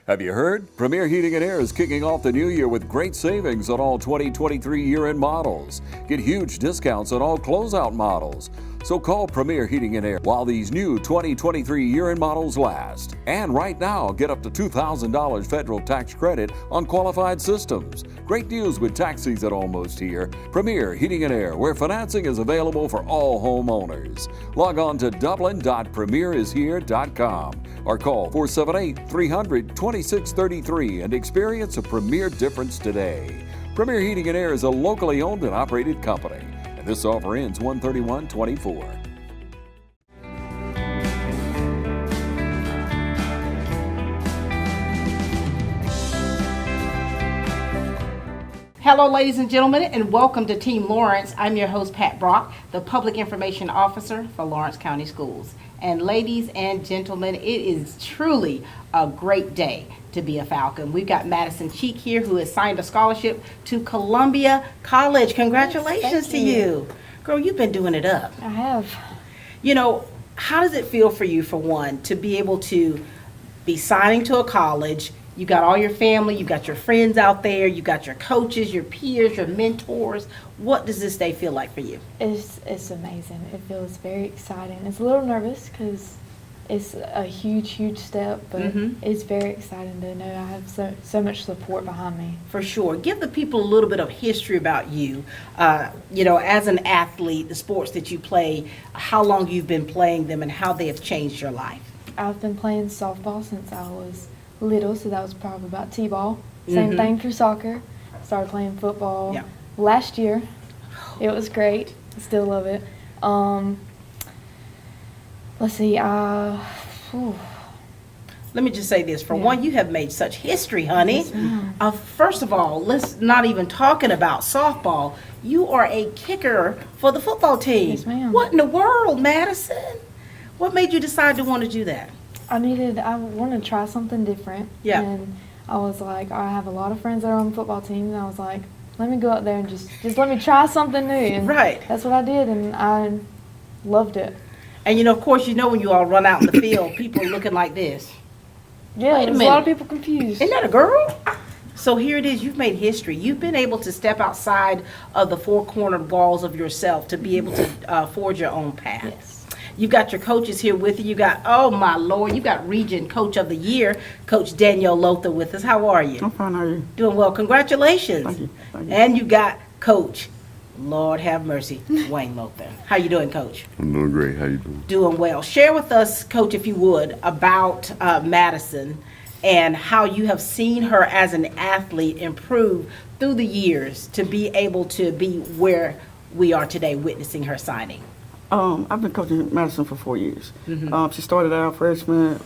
Have you heard? Premier Heating and Air is kicking off the new year with great savings on all 2023 year-end models. Get huge discounts on all closeout models. So call Premier Heating and Air while these new 2023 year-end models last. And right now, get up to $2,000 federal tax credit on qualified systems. Great deals with tax season almost here. Premier Heating and Air, where financing is available for all homeowners. Log on to dublin.premierishere.com or call 478-300-2633 and experience a Premier difference today. Premier Heating and Air is a locally owned and operated company. And this offer ends 1/31/24. Hello, ladies and gentlemen, and welcome to Team Lawrence. I'm your host, Pat Brock, the Public Information Officer for Lawrence County Schools. And ladies and gentlemen, it is truly a great day to be a Falcon. We've got Madison Cheek here, who has signed a scholarship to Columbia College. Congratulations to you. Girl, you've been doing it up. I have. You know, how does it feel for you, for one, to be able to be signing to a college? You got all your family, you got your friends out there, you got your coaches, your peers, your mentors. What does this day feel like for you? It's amazing. It feels very exciting. It's a little nervous because it's a huge step, but it's very exciting to know I have so much support behind me. For sure. Give the people a little bit of history about you. You know, as an athlete, the sports that you play, how long you've been playing them and how they have changed your life. I've been playing softball since I was little, so that was probably about t-ball. Same thing for soccer. Started playing football last year. It was great. I still love it. Let's see. Let me just say this. For one, you have made such history, honey. Yes, first of all, let's not even talking about softball. You are a kicker for the football team. Yes, ma'am. What in the world, Madison? What made you decide to want to do that? I wanted to try something different. Yeah. And I was like, I have a lot of friends that are on the football team, and I was like, let me go out there and just let me try something new. And right. That's what I did, and I loved it. And you know, of course, you know when you all run out in the field, people are looking like this. Yeah, there's a lot of people confused. Isn't that a girl? So here it is, you've made history. You've been able to step outside of the four-cornered walls of yourself to be able to forge your own path. Yes. You've got your coaches here with you. You got, oh my Lord, you got Region Coach of the Year, Coach Danielle Lothar with us. How are you? I'm fine, how are you? Doing well. Congratulations. Thank you. And you got Coach, Lord have mercy, Wayne Lothar. How you doing, Coach? I'm doing great. How you doing? Doing well. Share with us, Coach, if you would, about Madison and how you have seen her as an athlete improve through the years to be able to be where we are today, witnessing her signing. I've been coaching Madison for 4 years. She started out freshman,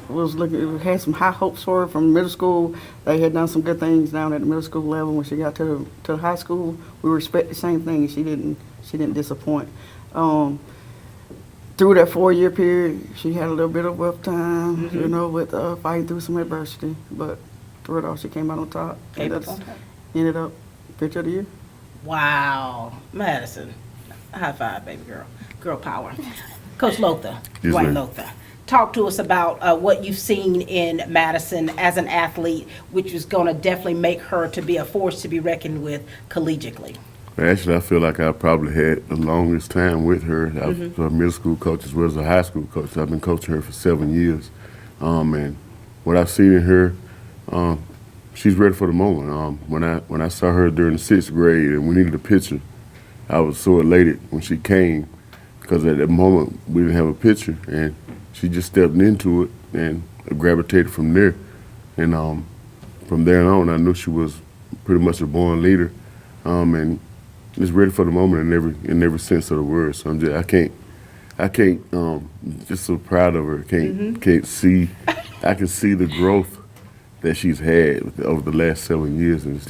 had some high hopes for her from middle school. They had done some good things down at the middle school level. When she got to the high school, we respect the same thing. She didn't disappoint. Through that 4-year period, she had a little bit of rough time, you know, with fighting through some adversity. But through it all, she came out on top. Ended up Pitcher of the Year. Wow, Madison, high five, baby girl. Girl power. Coach Lothar, Yes, Wayne ma'am. Lothar, talk to us about what you've seen in Madison as an athlete, which is going to definitely make her to be a force to be reckoned with collegiately. Actually, I feel like I probably had the longest time with her. I was a middle school coach as well as a high school coach. I've been coaching her for 7 years. And what I've seen in her, she's ready for the moment. When I saw her during the 6th grade and we needed a pitcher, I was so elated when she came, because at that moment we didn't have a pitcher, and she just stepped into it and gravitated from there. And from there on, I knew she was pretty much a born leader, and just ready for the moment in every sense of the word. So I can't, just so proud of her. I can see the growth that she's had over the last 7 years, and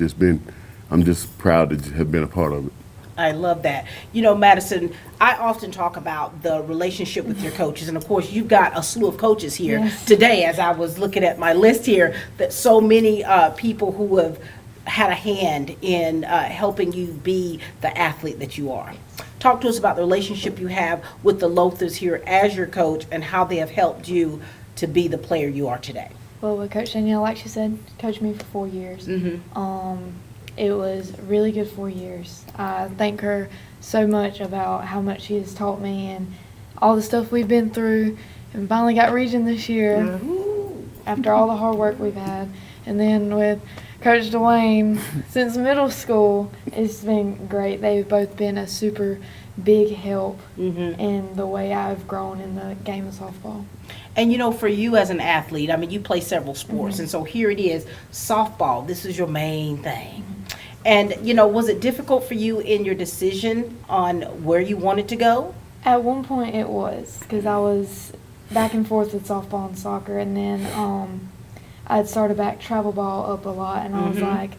I'm just proud to have been a part of it. I love that. You know, Madison, I often talk about the relationship with your coaches, and of course you've got a slew of coaches here today. As I was looking at my list here, that so many people who have had a hand in helping you be the athlete that you are. Talk to us about the relationship you have with the Lothars here as your coach and how they have helped you to be the player you are today. Well, with Coach Danielle, like she said, coached me for 4 years. Mm-hmm. It was really good 4 years. I thank her so much about how much she has taught me and all the stuff we've been through, and finally got region this year after all the hard work we've had. And then with Coach Dwayne, since middle school, it's been great. They've both been a super big help in the way I've grown in the game of softball. And you know, for you as an athlete, I mean, you play several sports, and so here it is, softball, this is your main thing. And, you know, was it difficult for you in your decision on where you wanted to go? At one point it was, because I was back and forth with softball and soccer, and then I'd started back travel ball up a lot, and I was like,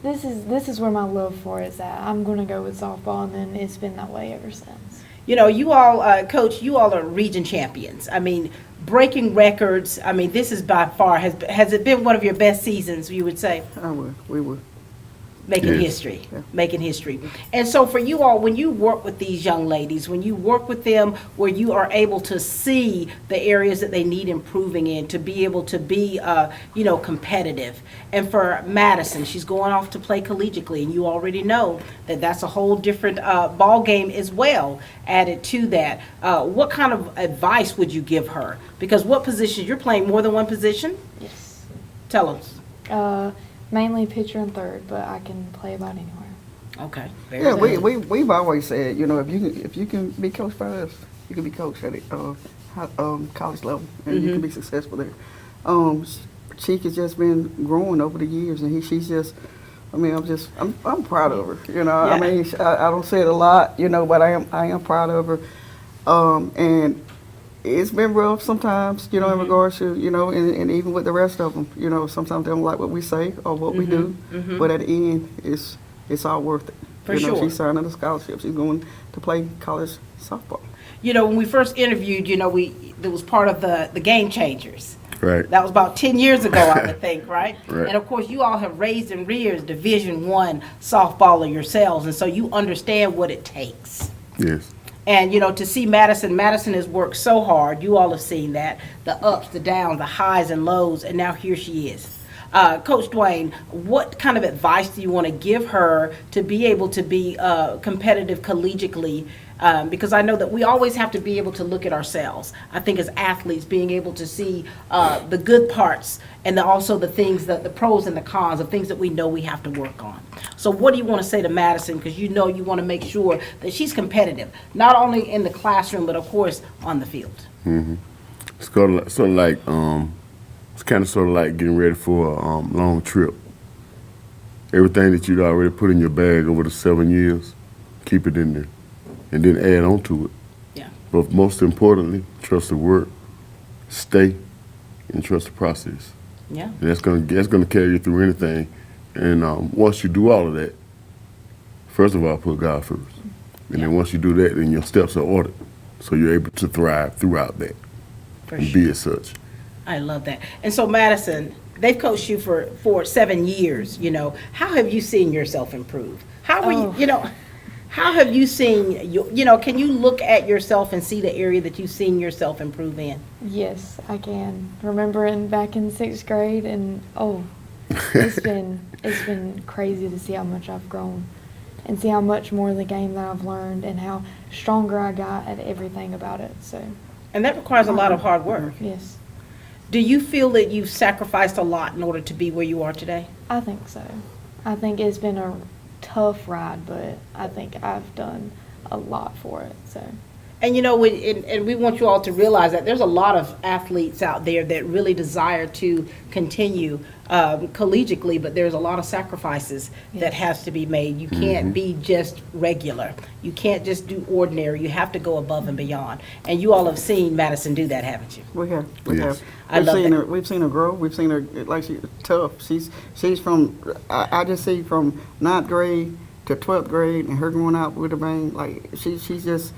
this is where my love for it is at. I'm going to go with softball, and then it's been that way ever since. You know, you all, Coach, you all are region champions. I mean, breaking records. I mean, this is by far, has it been one of your best seasons, you would say? We would. Making Yes. history, making history. And so for you all, when you work with these young ladies, when you work with them where you are able to see the areas that they need improving in, to be able to be, you know, competitive. And for Madison, she's going off to play collegiately, and you already know that that's a whole different ball game as well added to that. What kind of advice would you give her? Because what position, you're playing more than one position? Yes. Tell us. Mainly pitcher and third, but I can play about anywhere. Okay. Very Yeah, good. we've always said, you know, if you can be coached by us, you can be coached at college level, and you can be successful there. Cheek has just been growing over the years, and she's just, I mean, I'm proud of her. You know, I mean, I don't say it a lot, you know, but I am proud of her. And it's been rough sometimes, you know, in regards to, you know, and even with the rest of them, you know, sometimes they don't like what we say or what we do, but at the end, it's all worth it. For you know, sure. she's signing a scholarship. She's going to play college softball. You know, when we first interviewed, you know, there was part of the Game Changers. Right. That was about 10 years ago, I would think, right? Right. And of course, you all have raised and reared Division I softballer yourselves, and so you understand what it takes. Yes. And, you know, to see Madison has worked so hard. You all have seen that, the ups, the downs, the highs and lows, and now here she is. Coach Dwayne, what kind of advice do you want to give her to be able to be competitive collegiately? Because I know that we always have to be able to look at ourselves. I think as athletes, being able to see the good parts and also the things, the pros and the cons of things that we know we have to work on. So what do you want to say to Madison? Because you know you want to make sure that she's competitive, not only in the classroom, but of course on the field. Mm-hmm. It's kind of like it's kind of sort of like getting ready for a long trip. Everything that you'd already put in your bag over the 7 years, keep it in there, and then add on to it. Yeah. But most importantly, trust the work, stay, and trust the process. Yeah. And that's gonna carry you through anything. And once you do all of that, first of all, put God first. And then once you do that, then your steps are ordered. So you're able to thrive throughout that For and sure. be as such. I love that. And so Madison, they've coached you for 7 years, you know. How have you seen yourself improve? How are you, you know, how have you seen, you know, can you look at yourself and see the area that you've seen yourself improve in? Yes, I can. Remembering back in 6th grade, and it's been crazy to see how much I've grown and see how much more of the game that I've learned and how stronger I got at everything about it. So, And that requires a lot of hard work. yes, Do you feel that you've sacrificed a lot in order to be where you are today? I think so. I think it's been a tough ride, but I think I've done a lot for it. So, And you know, and we want you all to realize that there's a lot of athletes out there that really desire to continue collegiately, but there's a lot of sacrifices that has to be made. You can't be just regular. You can't just do ordinary. You have to go above and beyond. And you all have seen Madison do that, haven't you? We have. We Yes. have. I love that. We've seen her grow. We've seen her, like, she's tough. She's from, I just see from 9th grade to 12th grade and her going out with a bang, like, she's just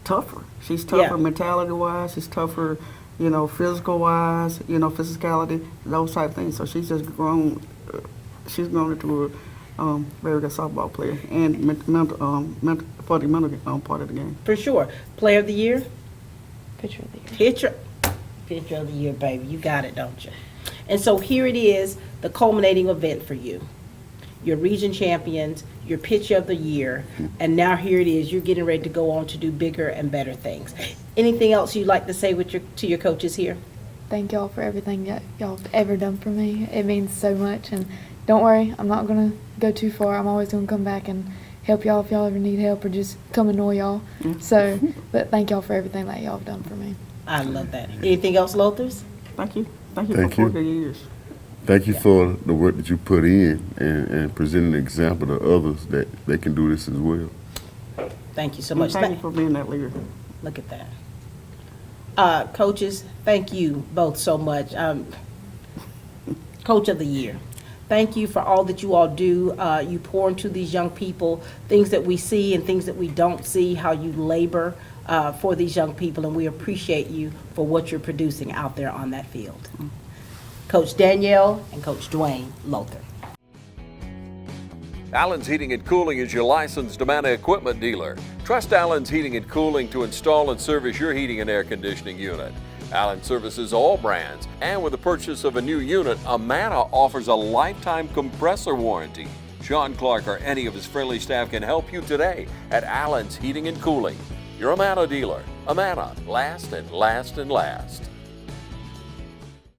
tougher. She's tougher Yeah. mentality-wise. She's tougher, you know, physical-wise, you know, physicality, those type of things. So she's just grown. She's grown into a very good softball player and for the mental part of the game. For sure. Player of the year? picture of the year. Pitcher of the year, baby. You got it, don't you? And so here it is, the culminating event for you. Your region champions, your pitcher of the year, and now here it is, you're getting ready to go on to do bigger and better things. Anything else you'd like to say to your coaches here? Thank y'all for everything that y'all have ever done for me. It means so much, and don't worry, I'm not going to go too far. I'm always going to come back and help y'all if y'all ever need help or just come annoy y'all. So, but thank y'all for everything that y'all have done for me. I love that. Anything else, Lothers? Thank you. Thank you Thank for you. 4 good years. Thank you for the work that you put in and presenting an example to others that they can do this as well. Thank you so And much. thank you for being that leader. Look at that. Coaches, thank you both so much. Coach of the Year. Thank you for all that you all do. You pour into these young people, things that we see and things that we don't see, how you labor for these young people, and we appreciate you for what you're producing out there on that field. Coach Danielle and Coach Dwayne Lothar. Allen's Heating and Cooling is your licensed Amana equipment dealer. Trust Allen's Heating and Cooling to install and service your heating and air conditioning unit. Allen services all brands, and with the purchase of a new unit, Amana offers a lifetime compressor warranty. Sean Clark or any of his friendly staff can help you today at Allen's Heating and Cooling. Your Amana dealer. Amana, last and last and last.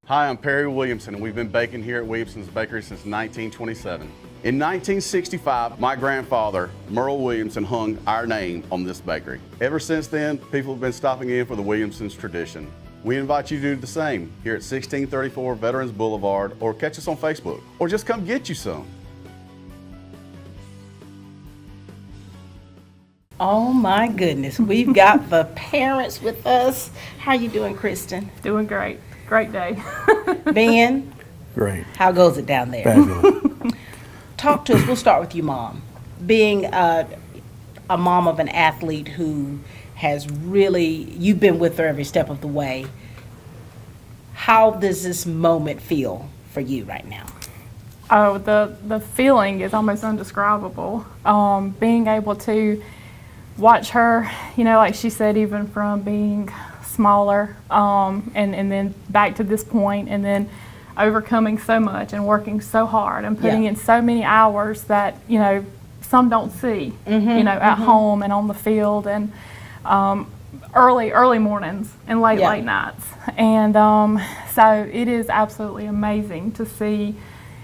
Hi, I'm Perry Williamson, and we've been baking here at Williamson's Bakery since 1927. In 1965, my grandfather, Merle Williamson, hung our name on this bakery. Ever since then, people have been stopping in for the Williamson's tradition. We invite you to do the same here at 1634 Veterans Boulevard, or catch us on Facebook, or just come get you some. Oh my goodness, we've got the parents with us. How you doing, Kristen? Doing great. Great day. Ben, Great. how goes it down there? Fabulous. Talk to us. We'll start with you, Mom. Being a mom of an athlete who has really, you've been with her every step of the way. How does this moment feel for you right now? Oh, the feeling is almost indescribable. Being able to watch her, like she said, even from being smaller, and then back to this point, and then overcoming so much and working so hard and putting in so many hours that some don't see, at home and on the field, and early mornings and late nights, and so it is absolutely amazing to see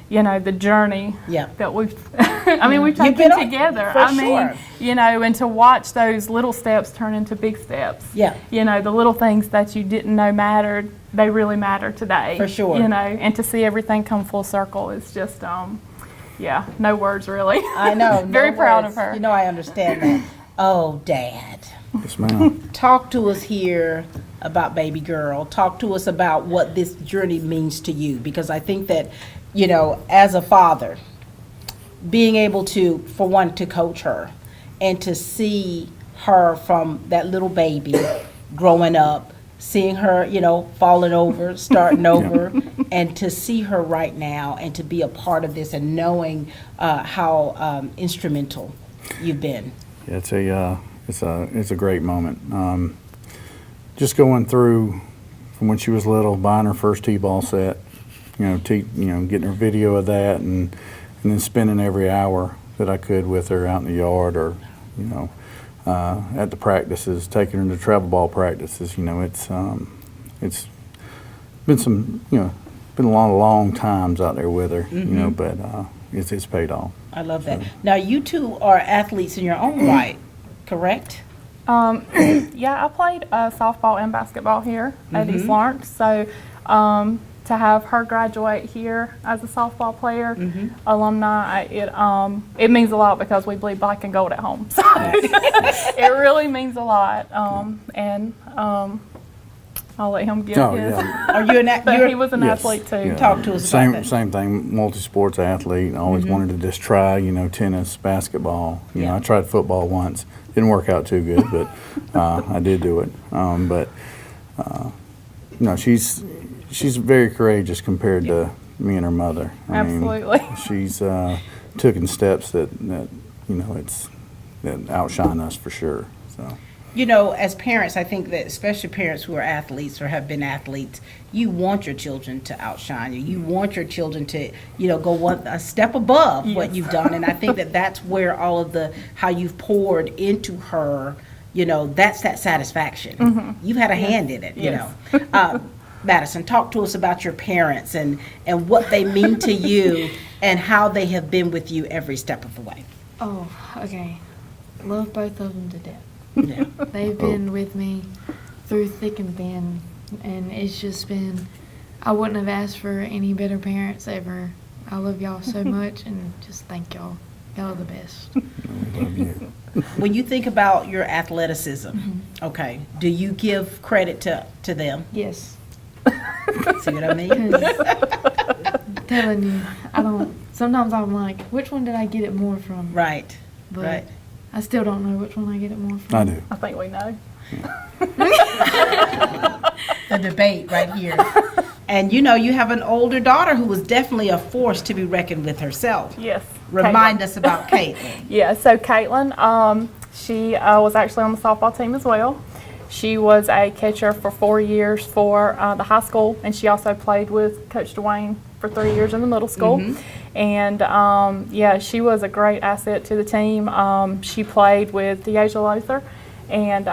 the journey that we've we've taken together. And to watch those little steps turn into big steps. The little things that you didn't know mattered, they really matter today. For sure. And to see everything come full circle is just no words really. I know. Very proud of her. I understand that. Oh, Dad. Yes, ma'am. Talk to us here about baby girl. Talk to us about what this journey means to you, because I think that as a father, being able to, for one, to coach her and to see her from that little baby growing up, seeing her, falling over, starting over, and to see her right now and to be a part of this and knowing how instrumental you've been. Yeah, it's a great moment. Just going through from when she was little, buying her first T-ball set, getting her video of that, and then spending every hour that I could with her out in the yard, or at the practices, taking her to travel ball practices. It's been been a lot of long times out there with her. But it's paid off. I love that. Now you two are athletes in your own right, correct? I played softball and basketball here at East Lawrence. So to have her graduate here as a softball player, alumni, it means a lot, because we bleed black and gold at home. So it really means a lot. I'll let him give his. Are you But he was an athlete too. Yeah. Talk to us about that. Same thing, multi-sports athlete. I always wanted to just try, tennis, basketball. I tried football once. Didn't work out too good, but I did do it. She's very courageous compared to me and her mother. Absolutely. She's taken steps that outshine us for sure. So. You know, as parents, I think that especially parents who are athletes or have been athletes, you want your children to outshine you. You want your children to, you know, go a step above what you've done. And I think that that's where all of how you've poured into her, you know, that's that satisfaction. You've had a hand in it, you know. Madison, talk to us about your parents and what they mean to you and how they have been with you every step of the way. Oh, okay. Love both of them to death. Yeah. They've been with me through thick and thin, and it's just been, I wouldn't have asked for any better parents ever. I love y'all so much, and just thank y'all. Y'all are the best. Love you. When you think about your athleticism, okay, do you give credit to them? Yes. See what I mean? 'Cause I'm telling you, I don't, sometimes I'm like, which one did I get it more from? Right, But right. I still don't know which one I get it more from. I do. I think we know. The debate right here. And you know, you have an older daughter who was definitely a force to be reckoned with herself. Yes. Remind us about Caitlin. Yeah, so Caitlin, she was actually on the softball team as well. She was a catcher for 4 years for the high school, and she also played with Coach Dwayne for 3 years in the middle school. And yeah, she was a great asset to the team. She played with DeAsia Lothar and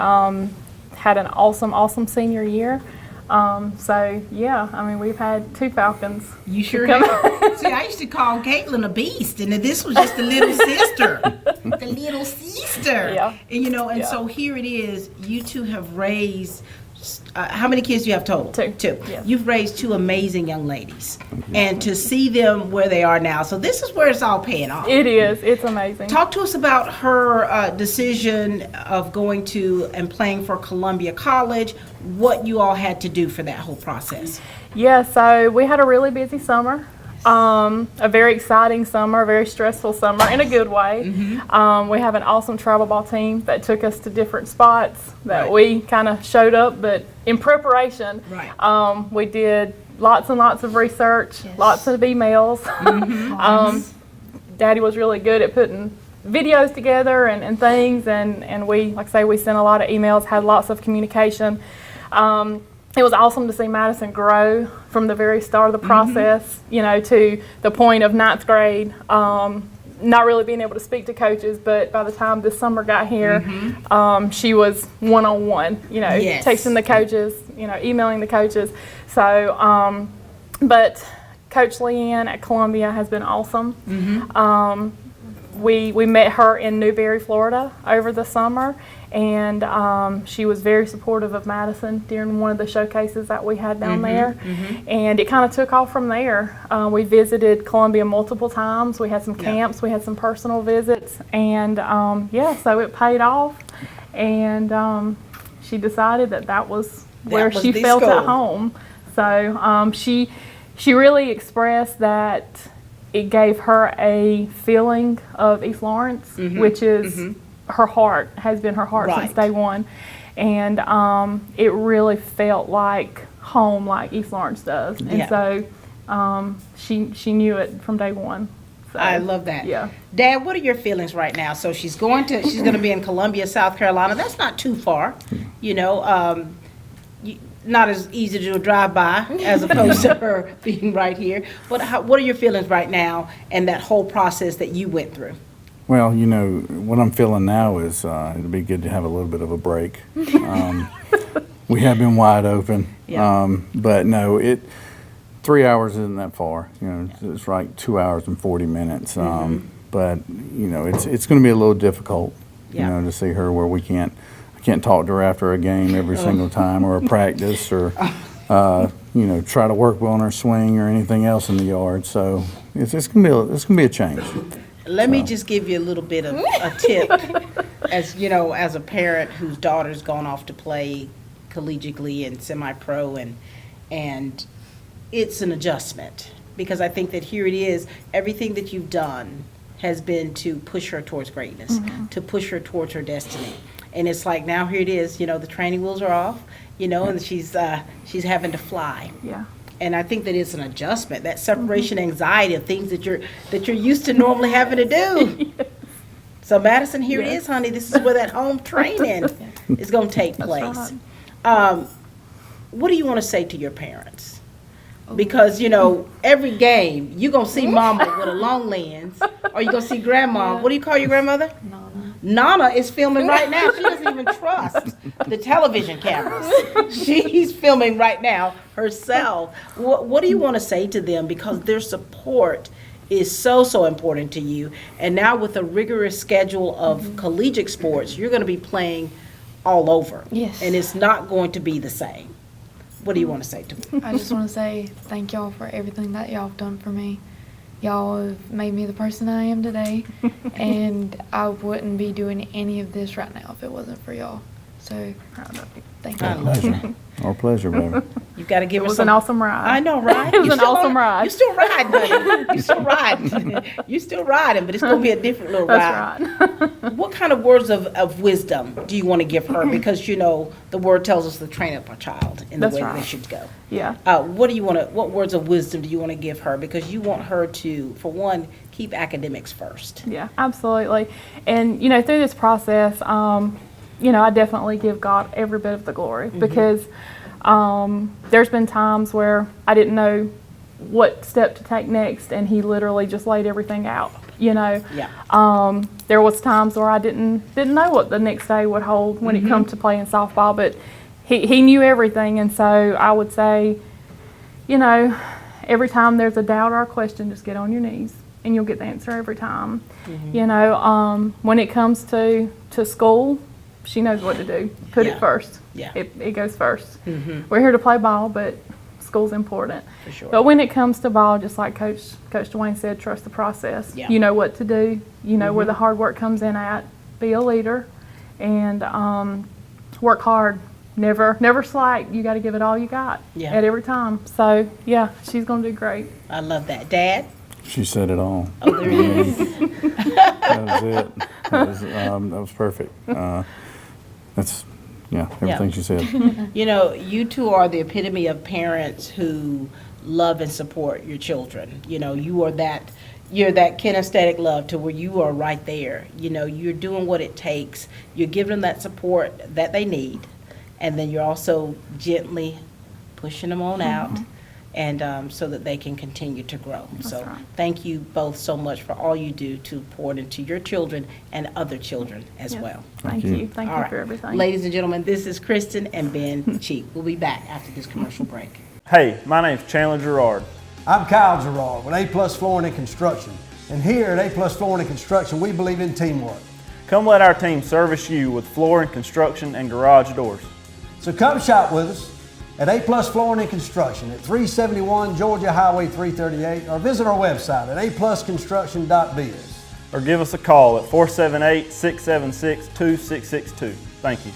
had an awesome senior year. So yeah, I mean, we've had 2 Falcons. You sure have. See, I used to call Caitlin a beast, and this was just the little sister. The little sister. Yeah. And you know, and Yeah. so here it is. You two have raised, how many kids do you have total? 2. Two. Yes. You've raised 2 amazing young ladies. And to see them where they are now. So this is where it's all paying off. It is. It's amazing. Talk to us about her decision of going to and playing for Columbia College, what you all had to do for that whole process. Yeah, so we had a really busy summer. A very exciting summer, a very stressful summer in a good way. We have an awesome travel ball team that took us to different spots that we kind of showed up, but in preparation, we did lots and lots of research, lots of emails. Daddy was really good at putting videos together and things, and we, like I say, we sent a lot of emails, had lots of communication. It was awesome to see Madison grow from the very start of the process, you know, to the point of 9th grade. Not really being able to speak to coaches, but by the time this summer got here, she was one-on-one, you know, texting the coaches, you know, emailing the coaches. So, but Coach Leanne at Columbia has been awesome. We met her in Newberry, Florida over the summer, and she was very supportive of Madison during one of the showcases that we had down there. And it kind of took off from there. We visited Columbia multiple times. We had some camps, we had some personal visits, and yeah, so it paid off. And she decided that was where she felt at home. So she really expressed that it gave her a feeling of East Lawrence, which is her heart, has been her heart since day one. And it really felt like home, like East Lawrence does. And so she knew it from day one. So, I love that. Yeah. Dad, what are your feelings right now? So she's going to be in Columbia, South Carolina. That's not too far, you know. Not as easy to do a drive-by as opposed to her being right here. But what are your feelings right now and that whole process that you went through? Well, you know, what I'm feeling now is it'll be good to have a little bit of a break. We have been wide open, but no, 3 hours isn't that far. You know, it's like 2 hours and 40 minutes. But you know, it's going to be a little difficult, you know, to see her where I can't talk to her after a game every single time, or a practice, or you know, try to work on her swing or anything else in the yard. So it's gonna be a change. Let me just give you a little bit of a tip, as you know, as a parent whose daughter's gone off to play collegiately and semi-pro, and it's an adjustment, because I think that here it is, everything that you've done has been to push her towards greatness, to push her towards her destiny. And it's like, now here it is, you know, the training wheels are off, you know, and she's having to fly. Yeah. And I think that it's an adjustment, that separation anxiety of things that you're used to normally having to do. So Madison, here it is, honey. This is where that home training. is going to take place. What do you want to say to your parents? Because, you know, every game, you're going to see mama with a long lens, or you're going to see grandma. What do you call your grandmother? Nana is filming right now. She doesn't even trust the television cameras. She's filming right now herself. What do you want to say to them? Because their support is so important to you. And now with a rigorous schedule of collegiate sports, you're going to be playing all over. Yes. And it's not going to be the same. What do you want to say to them? I just want to say thank y'all for everything that y'all have done for me. Y'all have made me the person I am today, and I wouldn't be doing any of this right now if it wasn't for y'all. So, thank you. I love you. Our pleasure, baby. You've got to give It her was some. an awesome ride. I know, right? It was an awesome ride. You still riding, honey. You still riding. You still riding, but it's going to be a different little ride. That's right. What kind of words of wisdom do you want to give her? Because, you know, the word tells us to train up a child in the That's way right. they should go. Yeah. What words of wisdom do you want to give her? Because you want her to, for one, keep academics first. Yeah, absolutely. And, you know, through this process, you know, I definitely give God every bit of the glory because there's been times where I didn't know what step to take next, and He literally just laid everything out, you know. Yeah. There was times where I didn't know what the next day would hold when it comes to playing softball, but he knew everything. And so I would say, you know, every time there's a doubt or a question, just get on your knees and you'll get the answer every time. You know, when it comes to school, she knows what to do. Put Yeah. it first. Yeah. It goes first. We're here to play ball, but school's important. For sure. But when it comes to ball, just like Coach Dwayne said, trust the process. Yeah. You know what to do. You know where the hard work comes in at. Be a leader and work hard. Never slack. You got to give it all you got Yeah. at every time. So, yeah, she's going to do great. I love that. Dad? She said it all. Oh, there he is. That was it. That was perfect. That's, everything she said. You know, you two are the epitome of parents who love and support your children. You know, you're that kinesthetic love to where you are right there. You know, you're doing what it takes. You're giving them that support that they need. And then you're also gently pushing them on out. And so that they can continue to grow. So right. thank you both so much for all you do to pour it into your children and other children as Yeah. well. Thank you. you. Thank All you right. for everything. Ladies and gentlemen, this is Kristen and Ben Cheek. We'll be back after this commercial break. Hey, my name's Chandler Gerard. I'm Kyle Gerard with A+ Flooring and Construction. And here at A+ Flooring and Construction, we believe in teamwork. Come let our team service you with flooring, construction, and garage doors. So come shop with us at A+ Flooring and Construction at 371 Georgia Highway 338 or visit our website at aplusconstruction.biz. Or give us a call at 478-676-2662. Thank you.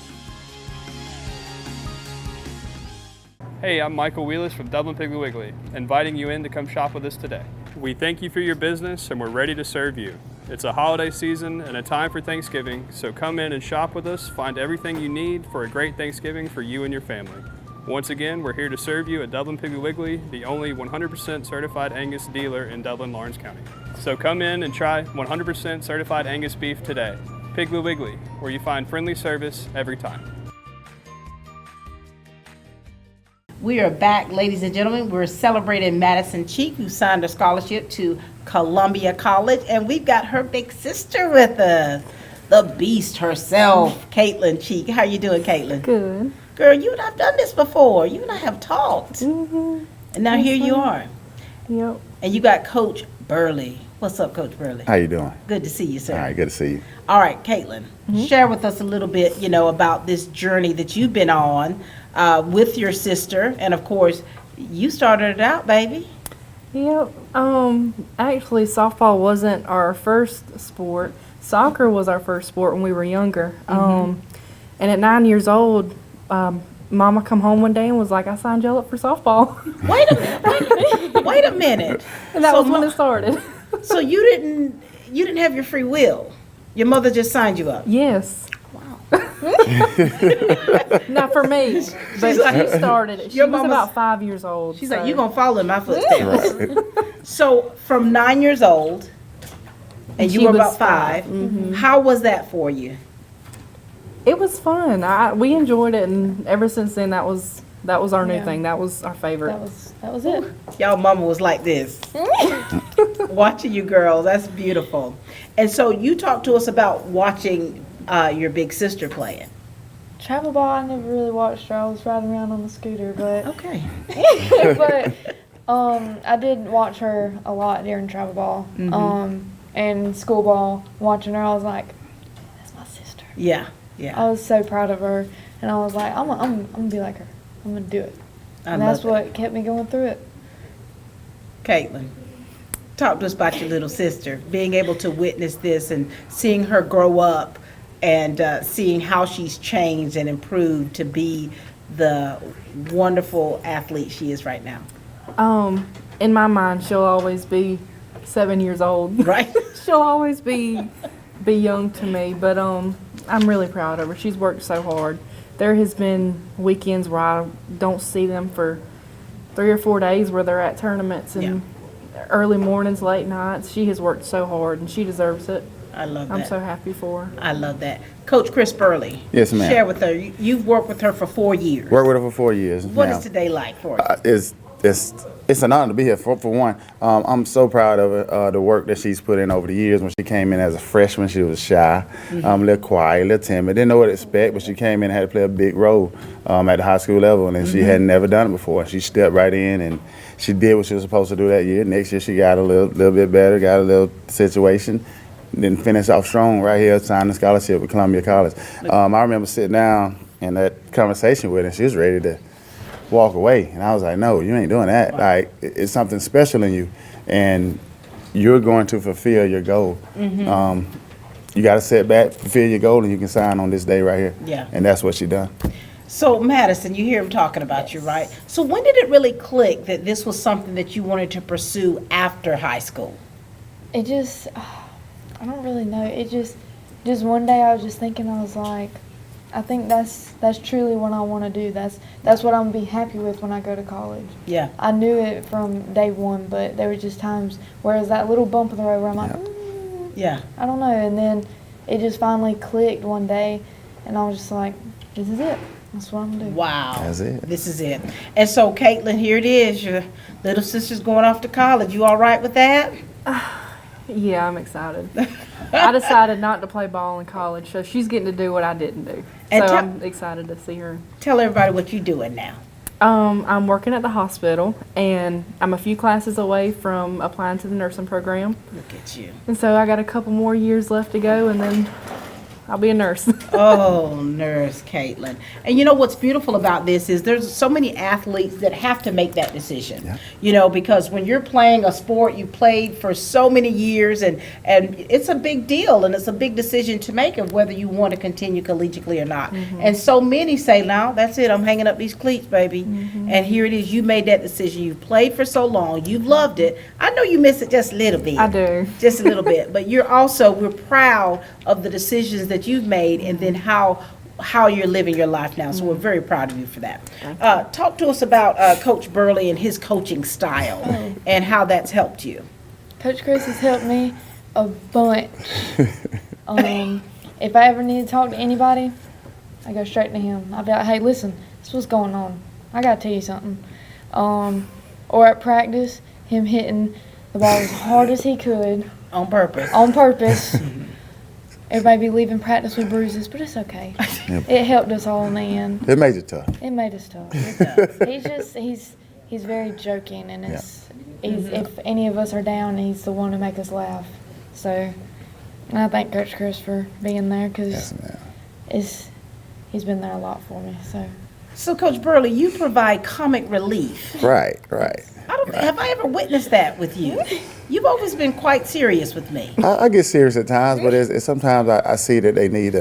Hey, I'm Michael Wheelis from Dublin Piggly Wiggly, inviting you in to come shop with us today. We thank you for your business and we're ready to serve you. It's a holiday season and a time for Thanksgiving, so come in and shop with us, find everything you need for a great Thanksgiving for you and your family. Once again, we're here to serve you at Dublin Piggly Wiggly, the only 100% certified Angus dealer in Dublin, Lawrence County. So come in and try 100% certified Angus beef today. Piggly Wiggly, where you find friendly service every time. We are back, ladies and gentlemen. We're celebrating Madison Cheek, who signed a scholarship to Columbia College, and we've got her big sister with us, the beast herself, Caitlin Cheek. How you doing, Caitlin? Good. Girl, you and I've done this before. You and I have talked. And now here you are. Yep. And you got Coach Burley. What's up, Coach Burley? How you doing? Good to see you, sir. All right, good to see you. All right, Caitlin, share with us a little bit, about this journey that you've been on with your sister. And, of course, you started it out, baby. Yep. Actually, softball wasn't our first sport. Soccer was our first sport when we were younger. And at 9 years old, Mama come home one day and was like, I signed y'all up for softball. Wait a minute. And that was when it started. So you didn't have your free will. Your mother just signed you up. Yes. Wow. Not for me, but She's like- she started it. She Your was mama's- about 5 years old. She's so. like, you're going to follow in my footsteps. Right. So from 9 years old, and you She were was about 5, how was that for you? It was fun. We enjoyed it, and ever since then, that was our new Yeah. thing. That was our favorite. That was it. Y'all mama was like this. Watching you girls, that's beautiful. And so you talked to us about watching your big sister playing. Travel ball, I never really watched her. I was riding around on the scooter, but Okay. but I did watch her a lot during travel ball. And school ball, watching her, I was like, that's my sister. Yeah, yeah. I was so proud of her, and I was like, I'm gonna be like her. I'm gonna do it. I And that's love it. what kept me going through it. Caitlin, talk to us about your little sister, being able to witness this and seeing her grow up and seeing how she's changed and improved to be the wonderful athlete she is right now. In my mind, she'll always be 7 years old. Right? She'll always be young to me, but I'm really proud of her. She's worked so hard. There has been weekends where I don't see them for 3 or 4 days where they're at tournaments and early mornings, late nights. She has worked so hard, and she deserves it. I love that. I'm so happy for her. I love that. Coach Chris Burley. Yes, ma'am. Share with her. You've worked with her for 4 years. Worked with her for 4 years. What ma'am. is today like for you? It's an honor to be here. For one, I'm so proud of her, the work that she's put in over the years. When she came in as a freshman, she was shy, a little quiet, a little timid. Didn't know what to expect, but she came in and had to play a big role at the high school level, and she had never done it before. She stepped right in, and she did what she was supposed to do that year. Next year, she got a little bit better, got a little situation, then finished off strong right here, signed a scholarship with Columbia College. I remember sitting down in that conversation with her, and she was ready to walk away, and I was like, no, you ain't doing that. Like, it's something special in you, and you're going to fulfill your goal. You got to set back, fulfill your goal, and you can sign on this day right here. Yeah. And that's what she done. So Madison, you hear him talking about you, right? So when did it really click that this was something that you wanted to pursue after high school? It just, I don't really know. It just one day I was just thinking, I was like, I think that's truly what I want to do. That's what I'm gonna be happy with when I go to college. Yeah. I knew it from day one, but there were just times where it was that little bump in the road where I'm like, Yeah. I don't know. And then it just finally clicked one day, and I was just like, this is it. That's what I'm gonna do. Wow. That's it. This is it. And so Caitlin, here it is. Your little sister's going off to college. You all right with that? Yeah, I'm excited. I decided not to play ball in college, so she's getting to do what I didn't do. And So I'm excited to see her. Tell everybody what you're doing now. I'm working at the hospital, and I'm a few classes away from applying to the nursing program. Look at you. And so I got a couple more years left to go, and then I'll be a nurse. Oh, nurse Caitlin. And you know what's beautiful about this is there's so many athletes that have to make that decision. Yeah. You know, because when you're playing a sport, you played for so many years, and it's a big deal, and it's a big decision to make of whether you want to continue collegiately or not. And so many say, now, that's it, I'm hanging up these cleats, baby. And here it is, you made that decision. You've played for so long, you've loved it. I know you miss it just a little bit. I do. Just a little bit. But we're proud of the decisions that you've made and then how you're living your life now. So we're very proud of you for that. Talk to us about Coach Burley and his coaching style and how that's helped you. Coach Chris has helped me a bunch. If I ever need to talk to anybody, I go straight to him. I'll be like, hey, listen, this is what's going on. I got to tell you something. Or at practice, him hitting the ball as hard as he could. On purpose. On purpose. Everybody be leaving practice with bruises, but it's okay. It helped us all in the end. It made it tough. It made us tough. It does. He's very joking, and if any of us are down, he's the one to make us laugh. So, and I thank Coach Chris for being there because he's been there a lot for me. So Coach Burley, you provide comic relief. Right. Have I ever witnessed that with you? You've always been quite serious with me. I get serious at times, but sometimes I see that they need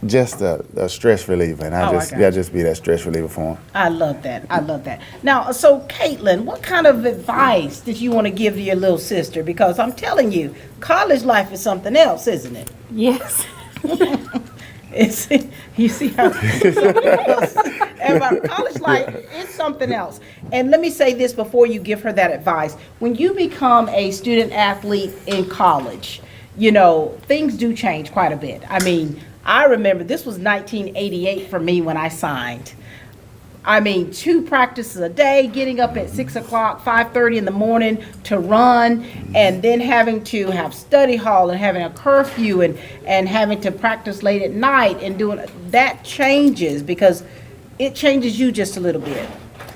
just a stress reliever, and I just be that stress reliever for them. I love that. Now, so Caitlin, what kind of advice did you want to give to your little sister? Because I'm telling you, college life is something else, isn't it? Yes. You see how everybody, college life is something else. And let me say this before you give her that advice. When you become a student athlete in college, you know, things do change quite a bit. I mean, I remember this was 1988 for me when I signed. I mean, 2 practices a day, getting up at 6 o'clock, 5:30 in the morning to run, and then having to have study hall and having a curfew and having to practice late at night and doing that changes because it changes you just a little bit.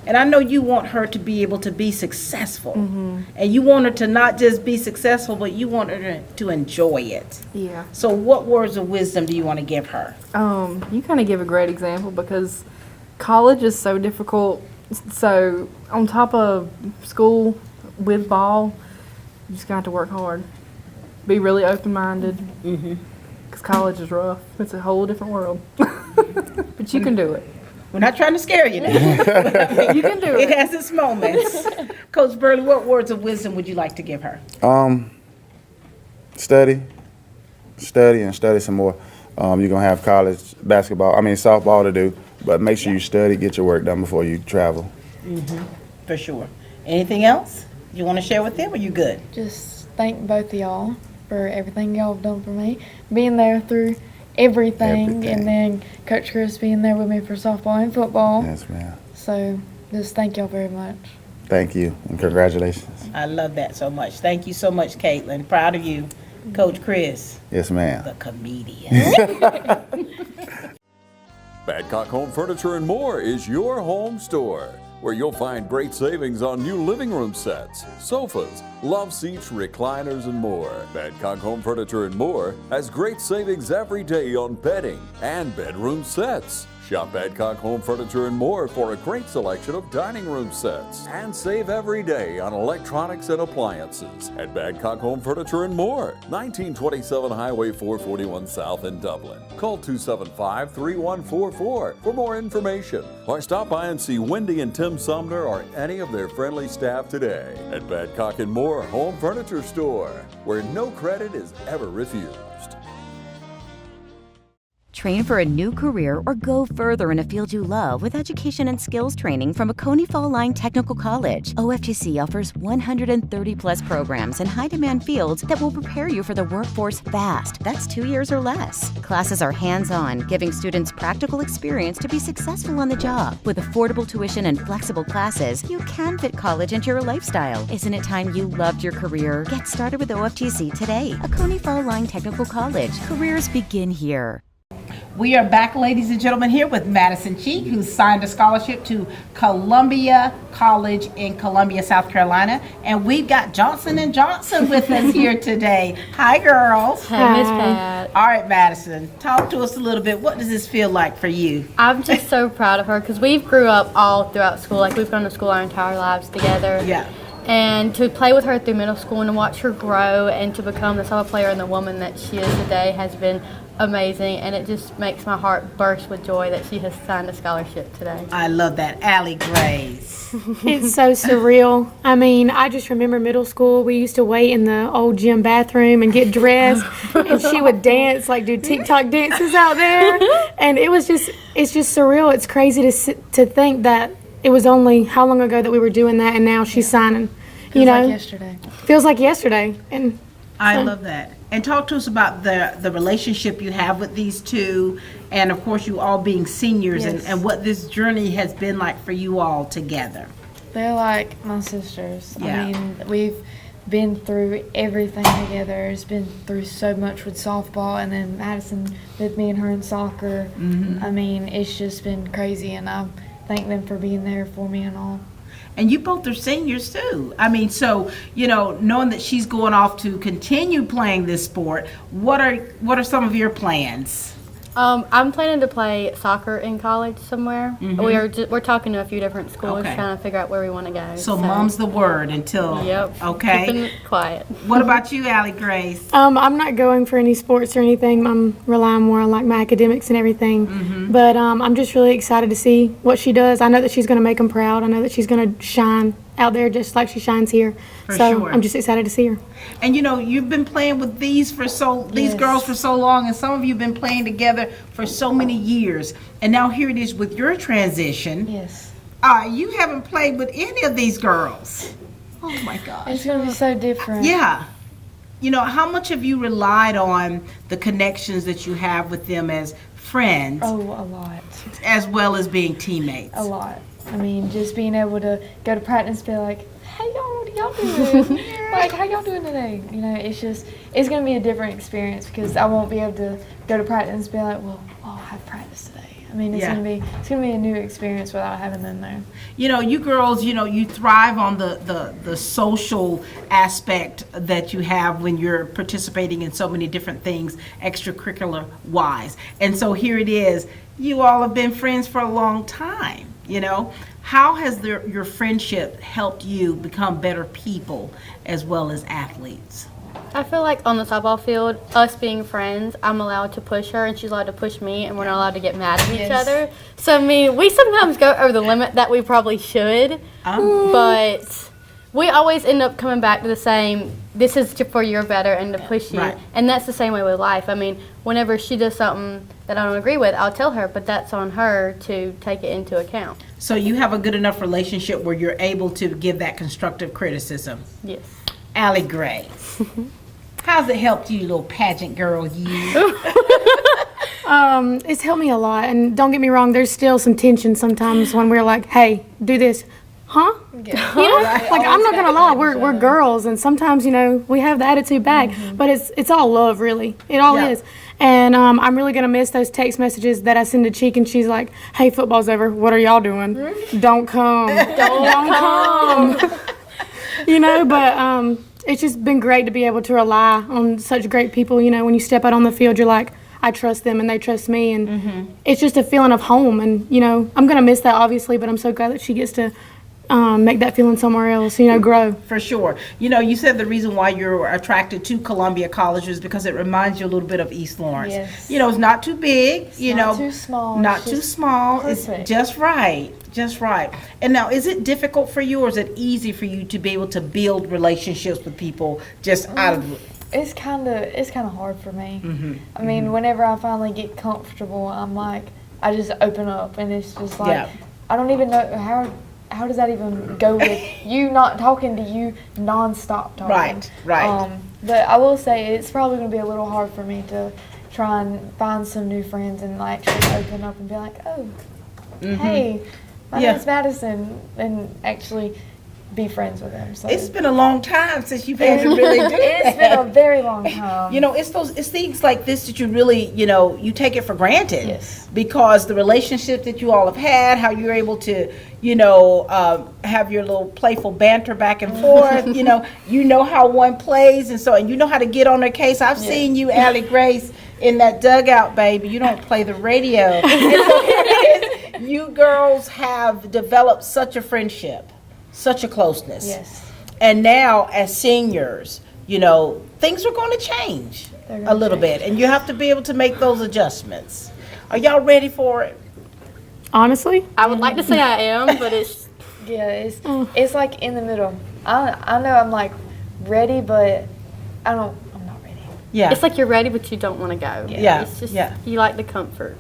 And I know you want her to be able to be successful. And you want her to not just be successful, but you want her to enjoy it. Yeah. So what words of wisdom do you want to give her? You kind of give a great example because college is so difficult. So on top of school with ball, you just got to work hard. Be really open-minded because college is rough. It's a whole different world. But you can do it. We're not trying to scare you now. You can do it. It has its moments. Coach Burley, what words of wisdom would you like to give her? Study and study some more. You're going to have college softball to do, but make sure you study, get your work done before you travel. For sure. Anything else you want to share with them, or you good? Just thank both of y'all for everything y'all have done for me, being there through everything, and then Coach Chris being there with me for softball and football. Yes, ma'am. So just thank y'all very much. Thank you, and congratulations. I love that so much. Thank you so much, Caitlin. Proud of you. Coach Chris, Yes, ma'am. the comedian. Badcock Home Furniture and More is your home store, where you'll find great savings on new living room sets, sofas, love seats, recliners, and more. Badcock Home Furniture and More has great savings every day on bedding and bedroom sets. Shop Badcock Home Furniture and More for a great selection of dining room sets. And save every day on electronics and appliances at Badcock Home Furniture and More, 1927 Highway 441 South in Dublin. Call 275-3144 for more information, or stop by and see Wendy and Tim Sumner or any of their friendly staff today at Badcock and More Home Furniture Store, where no credit is ever refused. Train for a new career or go further in a field you love with education and skills training from Oconee Fall Line Technical College. OFTC offers 130-plus programs in high-demand fields that will prepare you for the workforce fast. That's 2 years or less. Classes are hands-on, giving students practical experience to be successful on the job. With affordable tuition and flexible classes, you can fit college into your lifestyle. Isn't it time you loved your career? Get started with OFTC today. Oconee Fall Line Technical College. Careers begin here. We are back, ladies and gentlemen, here with Madison Cheek, who signed a scholarship to Columbia College in Columbia, South Carolina. And we've got Johnson & Johnson with us here today. Hi, girls. Hey, Miss Pat. All right, Madison, talk to us a little bit. What does this feel like for you? I'm just so proud of her because we've grew up all throughout school. Like, we've gone to school our entire lives together. Yeah. And to play with her through middle school and to watch her grow and to become the solid player and the woman that she is today has been amazing, and it just makes my heart burst with joy that she has signed a scholarship today. I love that. Allie Grace. It's so surreal. I mean, I just remember middle school, we used to wait in the old gym bathroom and get dressed, and she would dance, like do TikTok dances out there, and it's just surreal. It's crazy to think that it was only how long ago that we were doing that, and now she's signing. Feels like yesterday. Feels like yesterday. And I love that. And talk to us about the relationship you have with these two, and of course you all being seniors, Yes. and what this journey has been like for you all together. They're like my sisters. Yeah. I mean, we've been through everything together. It's been through so much with softball, and then Madison with me and her in soccer. I mean, it's just been crazy, and I thank them for being there for me and all. And you both are seniors too. I mean, so, knowing that she's going off to continue playing this sport, what are some of your plans? I'm planning to play soccer in college somewhere. We're talking to a few different schools, Okay. trying to figure out where we want to go. So mom's the word until, Yep. okay. Keeping it quiet. What about you, Allie Grace? I'm not going for any sports or anything. I'm relying more on like my academics and everything. But I'm just really excited to see what she does. I know that she's going to make them proud. I know that she's going to shine out there just like she shines here. For so sure. I'm just excited to see her. And you've been playing with these girls for so long, and some of you have been playing together for so many years. And now here it is with your transition. Yes. You haven't played with any of these girls. Oh my gosh. It's going to be so different. Yeah. how much have you relied on the connections that you have with them as friends? Oh, a lot. As well as being teammates? A lot. I mean, just being able to go to practice and be like, hey, y'all, what y'all doing? Like, how y'all doing today? It's going to be a different experience because I won't be able to go to practice and be like, well, I'll have practice today. I mean, it's gonna be a new experience without having them there. You girls, you thrive on the social aspect that you have when you're participating in so many different things, extracurricular wise. And so here it is. You all have been friends for a long time. How has your friendship helped you become better people as well as athletes? I feel like on the softball field, us being friends, I'm allowed to push her and she's allowed to push me, and we're not allowed to get mad at each other. So, I mean, we sometimes go over the limit that we probably should, but we always end up coming back to the same, this is for your better and to push you. Right. And that's the same way with life. I mean, whenever she does something that I don't agree with, I'll tell her, but that's on her to take it into account. So you have a good enough relationship where you're able to give that constructive criticism? Yes. Allie Gray. How's it helped you, little pageant girl, you? It's helped me a lot, and don't get me wrong, there's still some tension sometimes when we're like, hey, do this. Huh? Yeah. Like, I'm not gonna lie, we're girls, and sometimes, we have the attitude back, but it's all love, really. It all is. And I'm really gonna miss those text messages that I send to Cheek, and she's like, hey, football's over, what are y'all doing? Don't come. Don't come. But it's just been great to be able to rely on such great people. When you step out on the field, you're like, I trust them and they trust me. And it's just a feeling of home. And, I'm going to miss that, obviously, but I'm so glad that she gets to make that feeling somewhere else, grow. For sure. You said the reason why you're attracted to Columbia College is because it reminds you a little bit of East Lawrence. Yes. It's not too big. It's not too small. Not too small. Perfect. It's just right. Just right. And now, is it difficult for you, or is it easy for you to be able to build relationships with people just out of the... It's kind of hard for me. I mean, whenever I finally get comfortable, I'm like, I just open up, and it's just like, I don't even know how does that even go with you not talking to you nonstop talking. Right. But I will say it's probably going to be a little hard for me to try and find some new friends and actually open up and be like, oh, hey, my name's Madison, and actually be friends with them. So it's been a long time since you've had to really do that. It's been a very long time. It's things like this that you really, you take it for granted. Yes. Because the relationship that you all have had, how you're able to, have your little playful banter back and forth. you know how one plays, and you know how to get on their case. I've seen you, Allie Grace, in that dugout, baby. You don't play the radio. And so here it is. You girls have developed such a friendship, such a closeness. Yes. And now, as seniors, things are going to change a little bit, and you have to be able to make those adjustments. Are y'all ready for it? Honestly, I would like to say I am, but it's it's like in the middle. I know I'm like ready, but I'm not ready. Yeah. It's like you're ready, but you don't want to go. Yeah. It's just you like the comfort.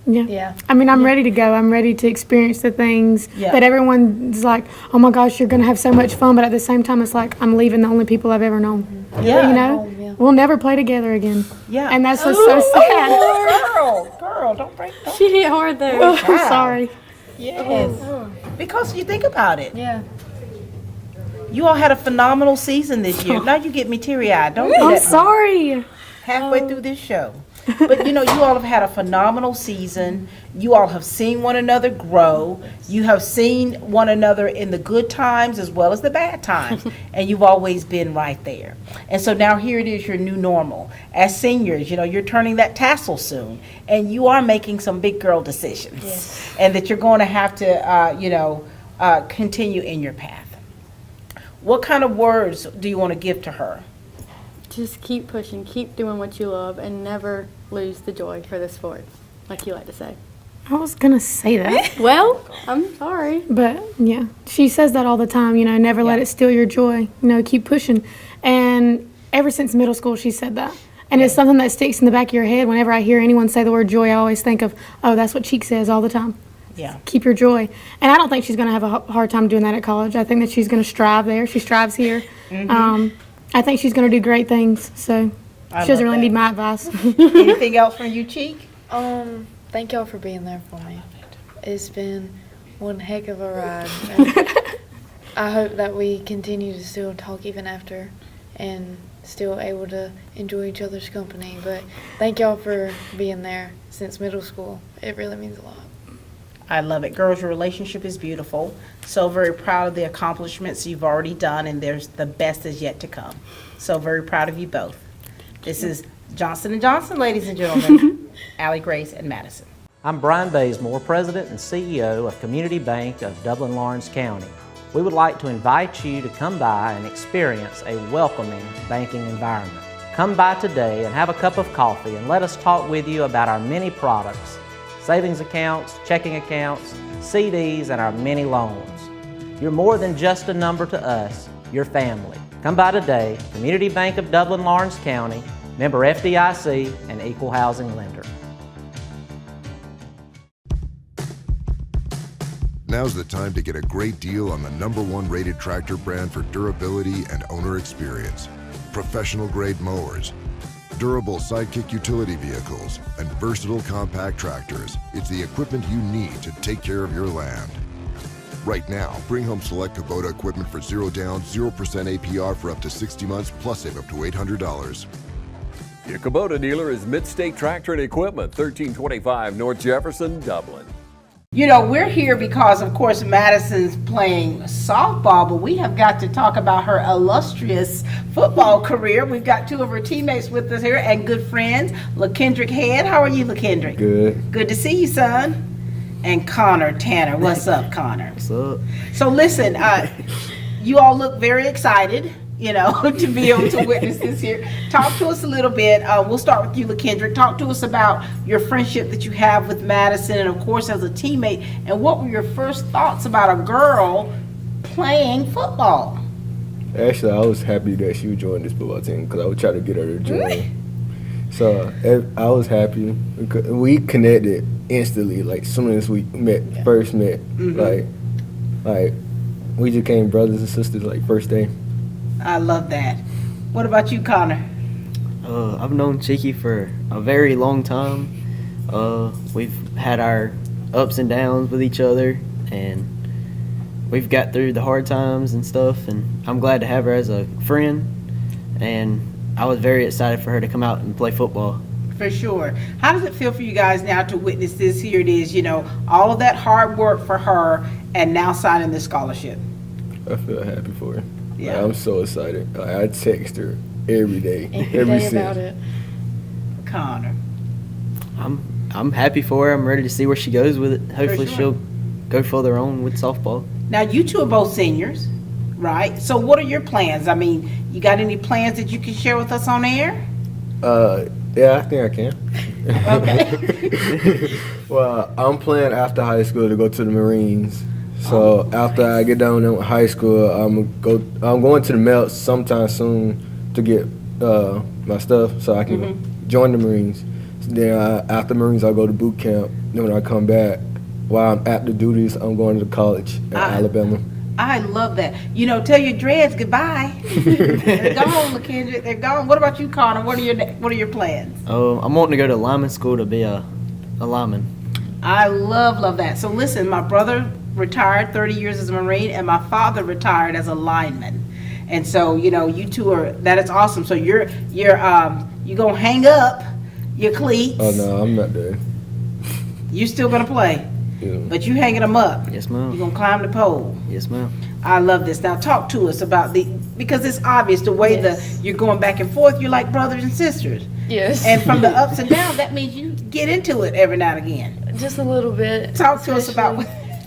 Yeah. I mean, I'm ready to go. I'm ready to experience the things that everyone's like, oh my gosh, you're going to have so much fun. But at the same time, it's like, I'm leaving the only people I've ever known. Yeah. We'll never play together again. Yeah. And that's what's so sad. Girl, don't break. She hit hard there. I'm sorry. Yes. Because you think about it. Yeah. You all had a phenomenal season this year. Now you get me teary-eyed. Don't do I'm that. sorry. Halfway through this show. But you all have had a phenomenal season. You all have seen one another grow. You have seen one another in the good times as well as the bad times. And you've always been right there. And so now here it is, your new normal. As seniors, you're turning that tassel soon. And you are making some big girl decisions. Yes. And that you're going to have to, continue in your path. What kind of words do you want to give to her? Just keep pushing, keep doing what you love, and never lose the joy for the sport, like you like to say. I was going to say that. Well, I'm sorry. But, yeah, she says that all the time, never let it steal your joy, keep pushing. And ever since middle school, she said that. And it's something that sticks in the back of your head. Whenever I hear anyone say the word joy, I always think of, oh, that's what Cheek says all the time. Yeah. Keep your joy. And I don't think she's going to have a hard time doing that at college. I think that she's going to strive there. She strives here. I think she's going to do great things. So I she doesn't love really that. need my advice. Anything else from you, Cheek? Thank y'all for being there for me. It's been one heck of a ride. And I hope that we continue to still talk even after and still able to enjoy each other's company. But thank y'all for being there since middle school. It really means a lot. I love it. Girls, your relationship is beautiful. So very proud of the accomplishments you've already done, and there's the best is yet to come. So very proud of you both. This is Johnson & Johnson, ladies and gentlemen, Allie Grace and Madison. I'm Brian Bazemore, President and CEO of Community Bank of Dublin-Lawrence County. We would like to invite you to come by and experience a welcoming banking environment. Come by today and have a cup of coffee and let us talk with you about our many products, savings accounts, checking accounts, CDs, and our many loans. You're more than just a number to us, you're family. Come by today, Community Bank of Dublin-Lawrence County, member FDIC, and equal housing lender. Now's the time to get a great deal on the #1 rated tractor brand for durability and owner experience. Professional grade mowers, durable sidekick utility vehicles, and versatile compact tractors. It's the equipment you need to take care of your land. Right now, bring home select Kubota equipment for 0 down, 0% APR for up to 60 months, plus save up to $800. Your Kubota dealer is Mid-State Tractor and Equipment, 1325 North Jefferson, Dublin. You know, we're here because, of course, Madison's playing softball, but we have got to talk about her illustrious football career. We've got two of her teammates with us here and good friends, LaKendrick Head. How are you, LaKendrick? Good. Good to see you, son. And Connor Tanner. What's up, Connor? What's up? So listen, you all look very excited, you know, to be able to witness this here. Talk to us a little bit. We'll start with you, LaKendrick. Talk to us about your friendship that you have with Madison and, of course, as a teammate. And what were your first thoughts about a girl playing football? Actually, I was happy that she would join this football team because I would try to get her to join. So I was happy. We connected instantly, like as soon as we first met. Like we just became brothers and sisters like first day. I love that. What about you, Connor? I've known Cheeky for a very long time. We've had our ups and downs with each other, and we've got through the hard times and stuff, and I'm glad to have her as a friend, and I was very excited for her to come out and play football. For sure. How does it feel for you guys now to witness this? Here it is, you know, all of that hard work for her and now signing the scholarship. I feel happy for her. Yeah. Like, I'm so excited. Like, I text her every day. Every day about it. Connor. I'm happy for her. I'm ready to see where she goes with it. Hopefully she'll go further on with softball. Now, you two are both seniors, right? So what are your plans? I mean, you got any plans that you can share with us on air? Yeah, I think I can. Okay. Well, I'm planning after high school to go to the Marines. So after I get done with high school, I'm going to the Melts sometime soon to get my stuff so I can join the Marines. Then after Marines, I'll go to boot camp. Then when I come back, while I'm at the duties, I'm going to college at Alabama. I love that. You know, tell your dreads goodbye. They're gone, LaKendrick. They're gone. What about you, Connor? What are your plans? I'm wanting to go to lineman school to be a lineman. I love that. So listen, my brother retired 30 years as a Marine, and my father retired as a lineman. And so, you know, you two that is awesome. So you're gonna hang up your cleats. Oh no, I'm not there. You still gonna play? Yeah. But you hanging them up. Yes, ma'am. You're gonna climb the pole. Yes, ma'am. I love this. Now talk to us about because it's obvious the way you're going back and forth. You're like brothers and sisters. Yes. And from the ups and downs, that means you get into it every now and again. Just a little bit. Talk to us about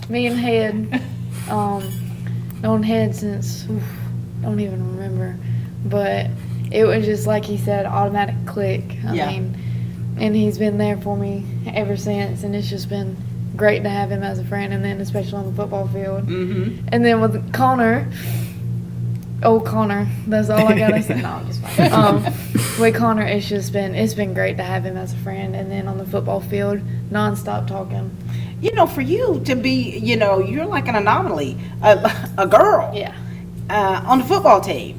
me and Head. Known Head since don't even remember, but it was just like he said, automatic click. I mean, and he's been there for me ever since, and it's just been great to have him as a friend, and then especially on the football field. Mm-hmm. And then with Connor, that's all I gotta say. No, I'm just fine. With Connor, it's been great to have him as a friend, and then on the football field, nonstop talking. You know, for you to be, you know, you're like an anomaly, a girl. Yeah. On the football team.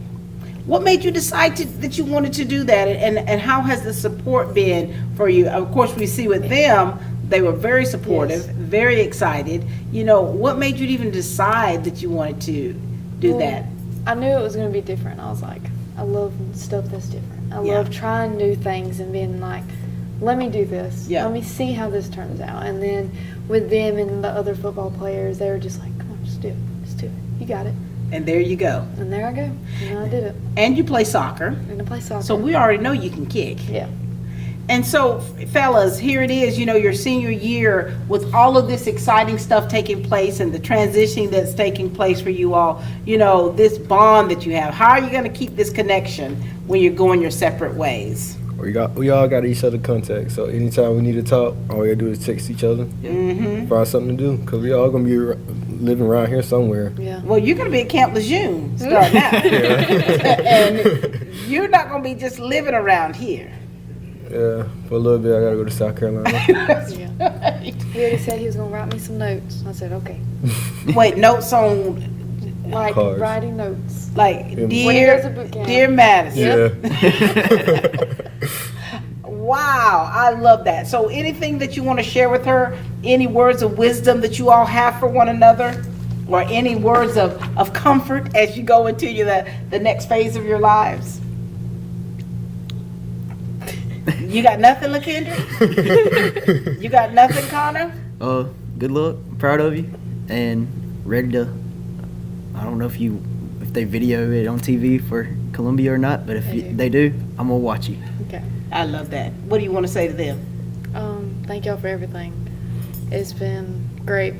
What made you decide that you wanted to do that, and how has the support been for you? Of course, we see with them, they were very supportive, very excited. What made you even decide that you wanted to do that? I knew it was going to be different. I was like, I love stuff that's different. I love trying new things and being like, let me do this. Let me see how this turns out. And then with them and the other football players, they were just like, come on, just do it. Just do it. You got it. And there you go. And there I go. And I did it. And you play soccer. And I play soccer. So we already know you can kick. Yeah. And so, fellas, here it is, your senior year with all of this exciting stuff taking place and the transition that's taking place for you all, this bond that you have. How are you going to keep this connection when you're going your separate ways? We all got each other contact, so anytime we need to talk, all we gotta do is text each other, find something to do, because we all gonna be living around here somewhere. Yeah. Well, you're gonna be at Camp Lejeune starting out, and you're not gonna be just living around here. Yeah, for a little bit, I gotta go to South Carolina. He already said he was gonna write me some notes. I said, okay. Wait, notes on? Like Cards. writing notes. Like, dear Madison. Yeah. Wow, I love that. So anything that you want to share with her, any words of wisdom that you all have for one another, or any words of comfort as you go into the next phase of your lives? You got nothing, LaKendra? You got nothing, Connor? Good luck. Proud of you. And ready to, I don't know if they video it on TV for Columbia or not, but if they do, I'm going to watch you. Okay. I love that. What do you want to say to them? Thank y'all for everything. It's been great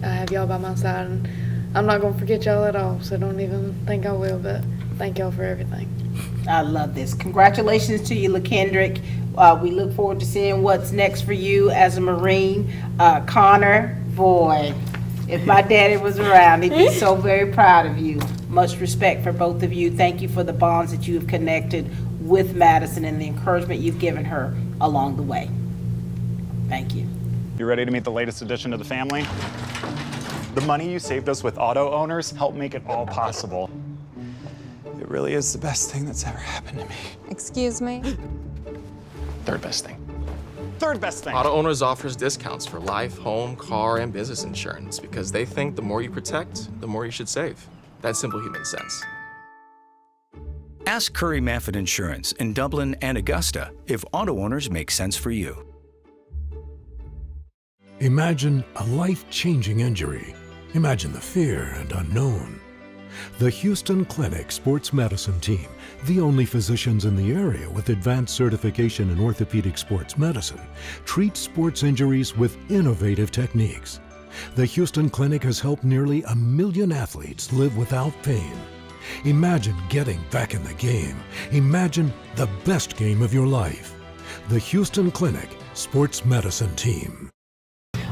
I have y'all by my side, and I'm not going to forget y'all at all, so don't even think I will, but thank y'all for everything. I love this. Congratulations to you, LaKendrick. We look forward to seeing what's next for you as a Marine. Connor, boy, if my daddy was around, he'd be so very proud of you. Much respect for both of you. Thank you for the bonds that you have connected with Madison and the encouragement you've given her along the way. Thank you. You ready to meet the latest addition to the family? The money you saved us with auto owners helped make it all possible. It really is the best thing that's ever happened to me. Excuse me? Third best thing. Third best thing. Auto Owners offers discounts for life, home, car, and business insurance because they think the more you protect, the more you should save. That's simple human sense. Ask Curry Maffett Insurance in Dublin and Augusta if auto owners make sense for you. Imagine a life-changing injury. Imagine the fear and unknown. The Houston Clinic Sports Medicine Team, the only physicians in the area with advanced certification in orthopedic sports medicine, treats sports injuries with innovative techniques. The Houston Clinic has helped nearly 1 million athletes live without pain. Imagine getting back in the game. Imagine the best game of your life. The Houston Clinic Sports Medicine Team.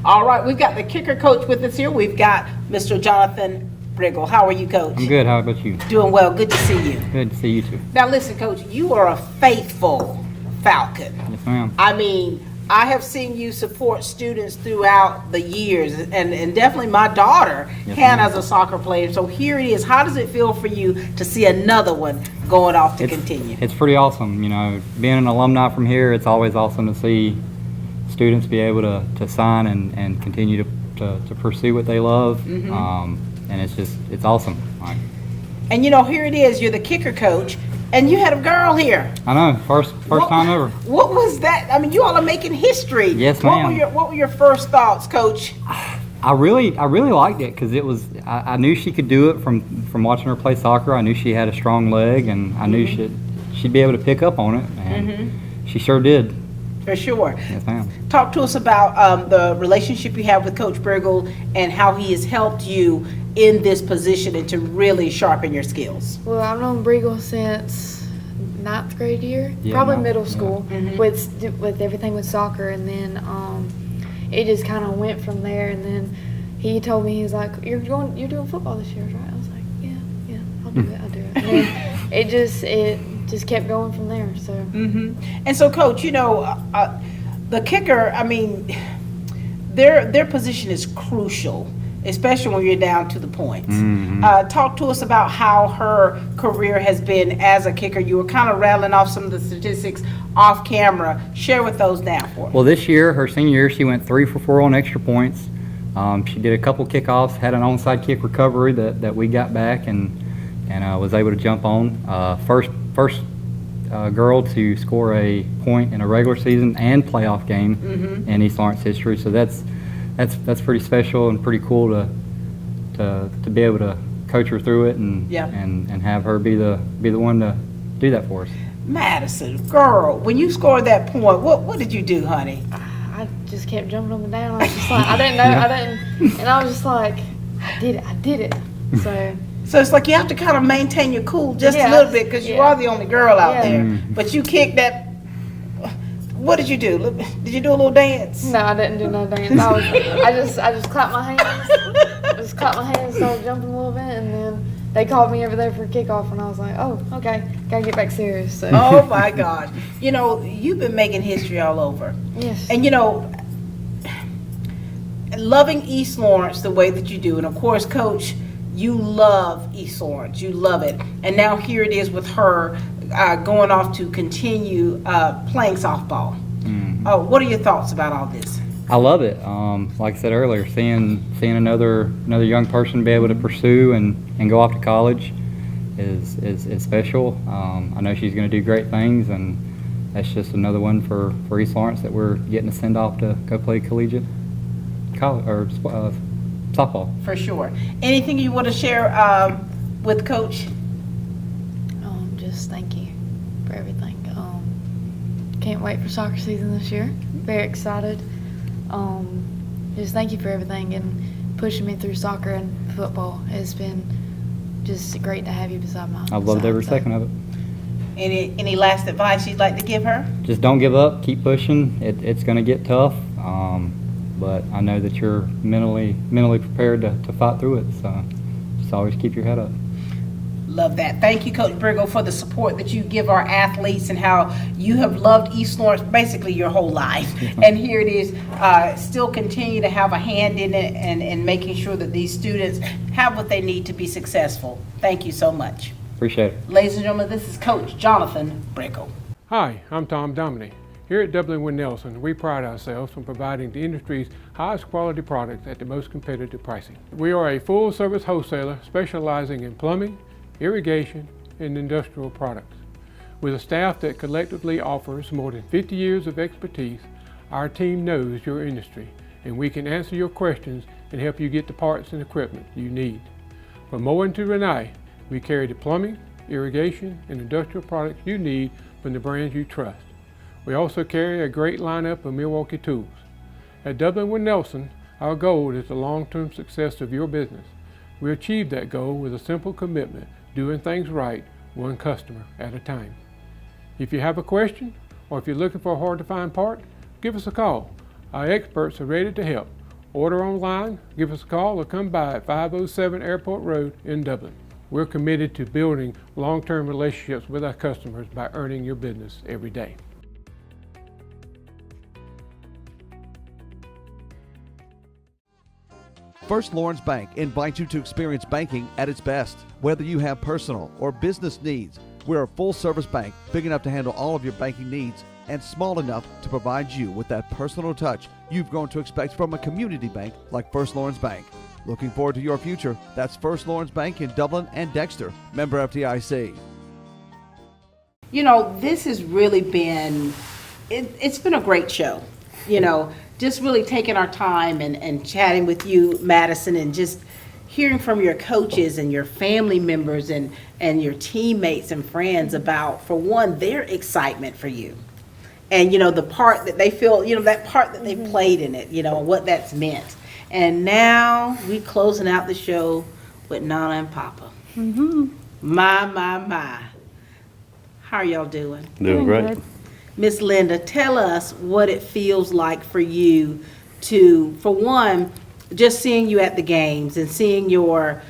All right, we've got the kicker coach with us here. We've got Mr. Jonathan Briggle. How are you, Coach? I'm good. How about you? Doing well. Good to see you. Good to see you too. Now, listen, Coach, you are a faithful Falcon. Yes, ma'am. I mean, I have seen you support students throughout the years, and definitely my daughter, yes, Hannah's a soccer player. So here it is. How does it feel for you to see another one going off to continue? It's pretty awesome. You know, being an alumni from here, it's always awesome to see students be able to sign and continue to pursue what they love. Mm-hmm. And it's awesome. And you know, here it is. You're the kicker coach, and you had a girl here. I know, first time ever. What was that? I mean, you all are making history. Yes, ma'am. What were your first thoughts, Coach? I really liked it because it was. I knew she could do it from watching her play soccer. I knew she had a strong leg, and I knew she'd be able to pick up on it, and she sure did. For sure. Yes, ma'am. Talk to us about the relationship you have with Coach Briggle and how he has helped you in this position and to really sharpen your skills. Well, I've known Briggle since 9th grade year, Yeah, probably no, middle yeah. school, with everything with soccer, and then it just kind of went from there. And then he told me, he was like, "You're doing football this year, right?" I was like, "Yeah, I'll do it. I'll do it." And then it just kept going from there. So. And so, Coach, you know, the kicker. I mean, their position is crucial, especially when you're down to the points. Mm-hmm. Talk to us about how her career has been as a kicker. You were kind of rattling off some of the statistics off camera. Share with those now for us. Well, this year, her senior year, she went 3 for 4 on extra points. She did a couple kickoffs, had an onside kick recovery that we got back and was able to jump on. First girl to score a point in a regular season and playoff game in East Lawrence history. So that's pretty special and pretty cool to be able to coach her through it and have her be the one to do that for us. Madison, girl, when you scored that point, what did you do, honey? I just kept jumping up and down. I was just like, I didn't know, and I was just like, I did it. So it's like you have to kind of maintain your cool just a little bit because you are the only girl out there. But you kicked that. What did you do? Did you do a little dance? No, I didn't do no dance. I just clapped my hands. Started jumping a little bit, and then they called me over there for kickoff, and I was like, oh, okay, gotta get back serious. So. Oh my gosh. You know, you've been making history all over. Yes. And you know, loving East Lawrence the way that you do, and of course, Coach, you love East Lawrence. You love it. And now here it is with her going off to continue playing softball. What are your thoughts about all this? I love it. Like I said earlier, seeing another young person be able to pursue and go off to college is special. I know she's going to do great things, and that's just another one for East Lawrence that we're getting to send off to go play collegiate college or softball. For sure. Anything you want to share with Coach? Just thank you for everything. Can't wait for soccer season this year. Very excited. Just thank you for everything and pushing me through soccer and football. It's been just great to have you beside my I've loved every second of it. Any last advice you'd like to give her? Just don't give up. Keep pushing. It's going to get tough, but I know that you're mentally prepared to fight through it. So just always keep your head up. Love that. Thank you, Coach Briggle, for the support that you give our athletes and how you have loved East Lawrence basically your whole life. And here it is, still continue to have a hand in it and making sure that these students have what they need to be successful. Thank you so much. Appreciate it. Ladies and gentlemen, this is Coach Jonathan Briggle. Hi, I'm Tom Dominy. Here at Dublin Wind Nelson, we pride ourselves on providing the industry's highest quality products at the most competitive pricing. We are a full-service wholesaler specializing in plumbing, irrigation, and industrial products. With a staff that collectively offers more than 50 years of expertise, our team knows your industry, and we can answer your questions and help you get the parts and equipment you need. From Moen to Renee, we carry the plumbing, irrigation, and industrial products you need from the brands you trust. We also carry a great lineup of Milwaukee tools. At Dublin Wind Nelson, our goal is the long-term success of your business. We achieve that goal with a simple commitment, doing things right, one customer at a time. If you have a question, or if you're looking for a hard-to-find part, give us a call. Our experts are ready to help. Order online, give us a call, or come by at 507 Airport Road in Dublin. We're committed to building long-term relationships with our customers by earning your business every day. First Lawrence Bank invites you to experience banking at its best. Whether you have personal or business needs, we're a full-service bank big enough to handle all of your banking needs and small enough to provide you with that personal touch you've grown to expect from a community bank like First Lawrence Bank. Looking forward to your future. That's First Lawrence Bank in Dublin and Dexter, member FDIC. You know, this has really been, it's been a great show. You know, just really taking our time and chatting with you, Madison, and just hearing from your coaches and your family members and your teammates and friends about, for one, their excitement for you. And, you know, the part that they feel, you know, that part that they played in it, you know, what that's meant. And now we closing out the show with Nana and Papa. My. How are y'all doing? Doing great. Miss Linda, tell us what it feels like for you to, for one, just seeing you at the games and seeing your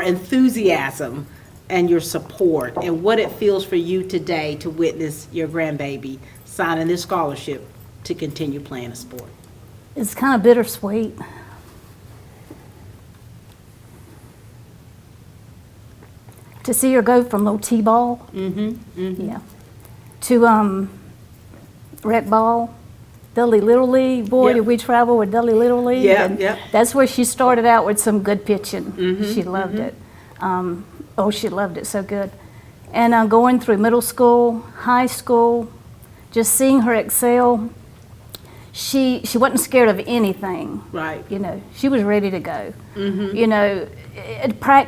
enthusiasm and your support, and what it feels for you today to witness your grandbaby signing this scholarship to continue playing a sport. It's kind of bittersweet. to see her go from little T-ball, yeah, to rec ball, Dudley Little League. Boy, did we travel with Dudley Little League. Yeah. That's where she started out with some good pitching. She loved it. She loved it so good. And going through middle school, high school, just seeing her excel. She wasn't scared of anything. Right. You know, she was ready to go. You know,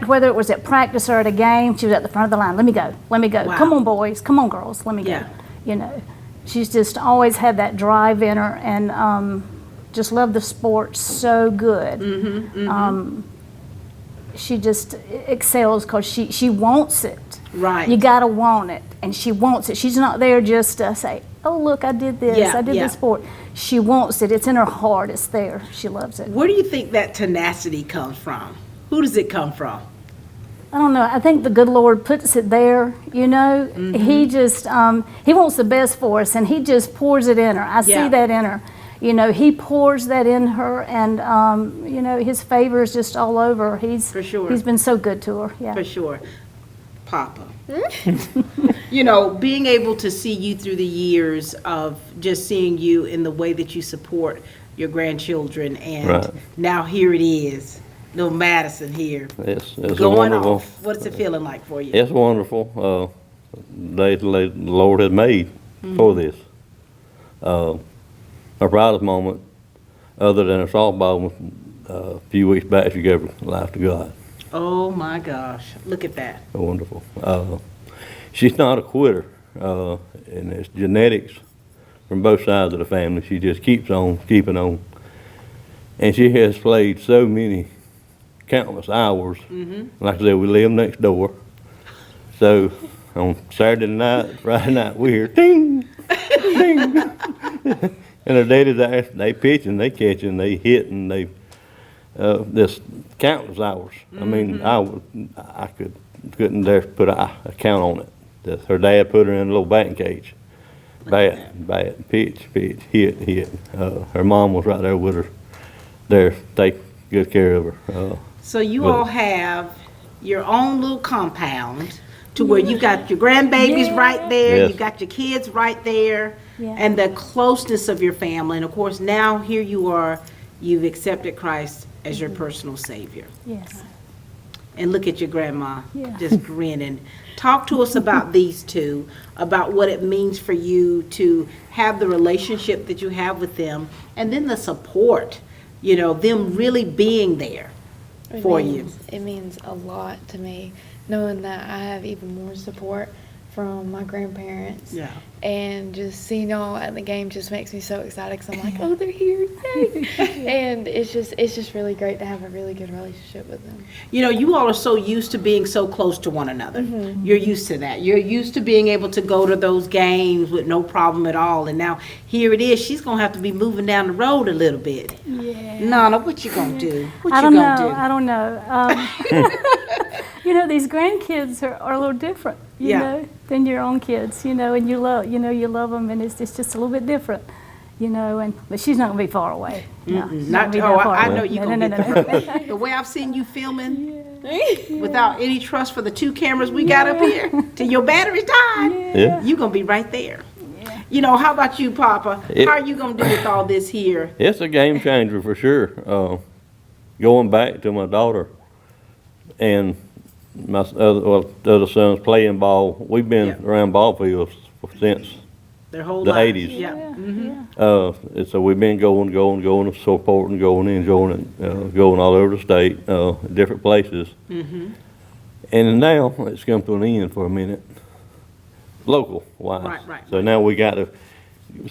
whether it was at practice or at a game, she was at the front of the line. Let me go. Wow. Come on, boys. Come on, girls. Let me go. You know, she's just always had that drive in her, and just loved the sport so good. She just excels because she wants it. Right. You gotta want it, and she wants it. She's not there just to say, "Oh, look, I did this. I did this sport." She wants it. It's in her heart. It's there. She loves it. Where do you think that tenacity comes from? Who does it come from? I don't know. I think the good Lord puts it there. You know, He just He wants the best for us, and He just pours it in her. I see that in her. You know, He pours that in her, and you know, His favor is just all over. For sure. He's been so good to her. Yeah. For sure. Papa. You know, being able to see you through the years of just seeing you in the way that you support your grandchildren, and now here it is, little Madison here. It's going wonderful. off. What's it feeling like for you? It's wonderful. The Lord has made for this. My proudest moment, other than a softball, a few weeks back, she gave her life to God. Oh my gosh, look at that. Wonderful. She's not a quitter, and it's genetics from both sides of the family. She just keeps on keeping on. And she has played so many countless hours. Like I said, we live next door. So on Saturday night, Friday night, we're here, ding, ding. And her daddy's there, they pitching, they catching, they hitting, they this countless hours. I mean, I couldn't dare put a count on it. Her dad put her in a little batting cage. Bat, pitch, hit. Her mom was right there with her, there, take good care of her. So you all have your own little compound to where you got your grandbabies right there, you got your kids right there, and the closeness of your family. And of course, now here you are, you've accepted Christ as your personal Savior. Yes. And look at your grandma, just grinning. Talk to us about these two, about what it means for you to have the relationship that you have with them, and then the support, you know, them really being there for you. It means a lot to me, knowing that I have even more support from my grandparents. Yeah. And just seeing y'all at the game just makes me so excited because I'm like, oh, they're here. Yay. And it's just really great to have a really good relationship with them. You know, you all are so used to being so close to one another. You're used to that. You're used to being able to go to those games with no problem at all. And now here it is. She's going to have to be moving down the road a little bit. Yeah. Nana, what you going to do? What I you don't going to know. do? I don't know. You know, these grandkids are a little different, you know, than your own kids, you know, and you love them, and it's just a little bit different, you know, but she's not going to be far away. No, I know you're going to get her. The way I've seen you filming without any trust for the 2 cameras we got up here till your battery's died, you're going to be right there. You know, how about you, Papa? How are you going to do with all this here? It's a game changer for sure. Going back to my daughter and my other sons playing ball, we've been around ball fields since their whole the lives. 80s. Yeah. So we've been going, supporting, enjoying it, going all over the state, different places. And now it's come to an end for a minute, local-wise. Right. So now we got to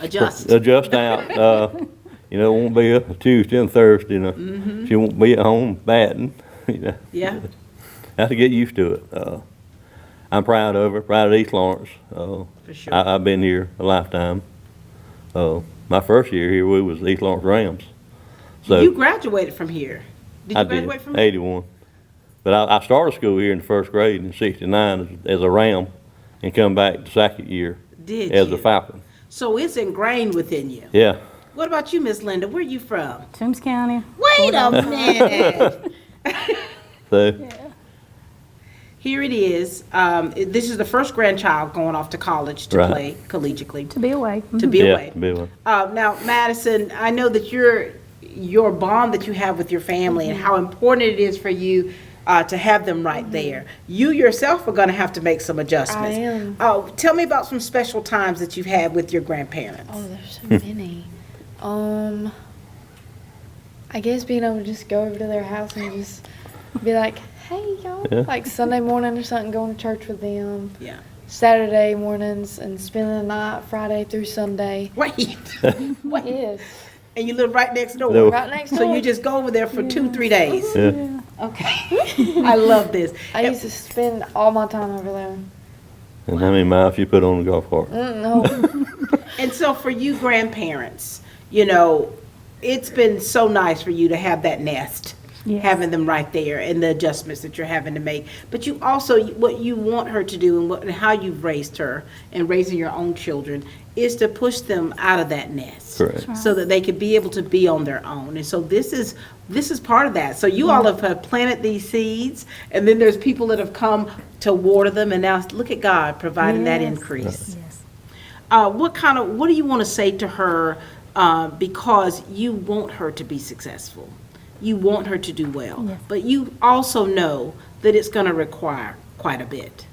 adjust out. You know, it won't be a Tuesday and Thursday. You know, she won't be at home batting. You know. Yeah. Have to get used to it. I'm proud of her, proud of East Lawrence. For sure. I've been here a lifetime. My first year here, we was East Lawrence Rams. So You graduated from here. Did you graduate from here? 81. But I started school here in the first grade in '69 as a Ram, and come back the second year as a Falcon. So it's ingrained within you. Yeah. What about you, Miss Linda? Where are you from? Toombs County. Wait a minute. So. Here it is. This is the first grandchild going off to college to play collegiately. To be away. To be away. To be away. Now, Madison, I know that your bond that you have with your family and how important it is for you to have them right there. You yourself are going to have to make some adjustments. I am. Tell me about some special times that you've had with your grandparents. Oh, there's so many. I guess being able to just go over to their house and just be like, hey, y'all. Yeah. Like Sunday morning or something, going to church with them. Yeah. Saturday mornings and spending the night, Friday through Sunday. Wait. What is? And you live right next door. No. Right next door. So you just go over there for 2-3 days. Yeah. Okay. I love this. I used to spend all my time over there. And how many miles you put on the golf cart? No. And so for you grandparents, you know, it's been so nice for you to have that nest. Yes. Having them right there and the adjustments that you're having to make. But you also, what you want her to do and how you've raised her and raising your own children is to push them out of that nest. Correct. So that they could be able to be on their own. And so this is part of that. So you all have planted these seeds, and then there's people that have come to water them, and now look at God providing that increase. Yes. What do you want to say to her because you want her to be successful? You want her to do well, Yes. but you also know that it's going to require quite a bit.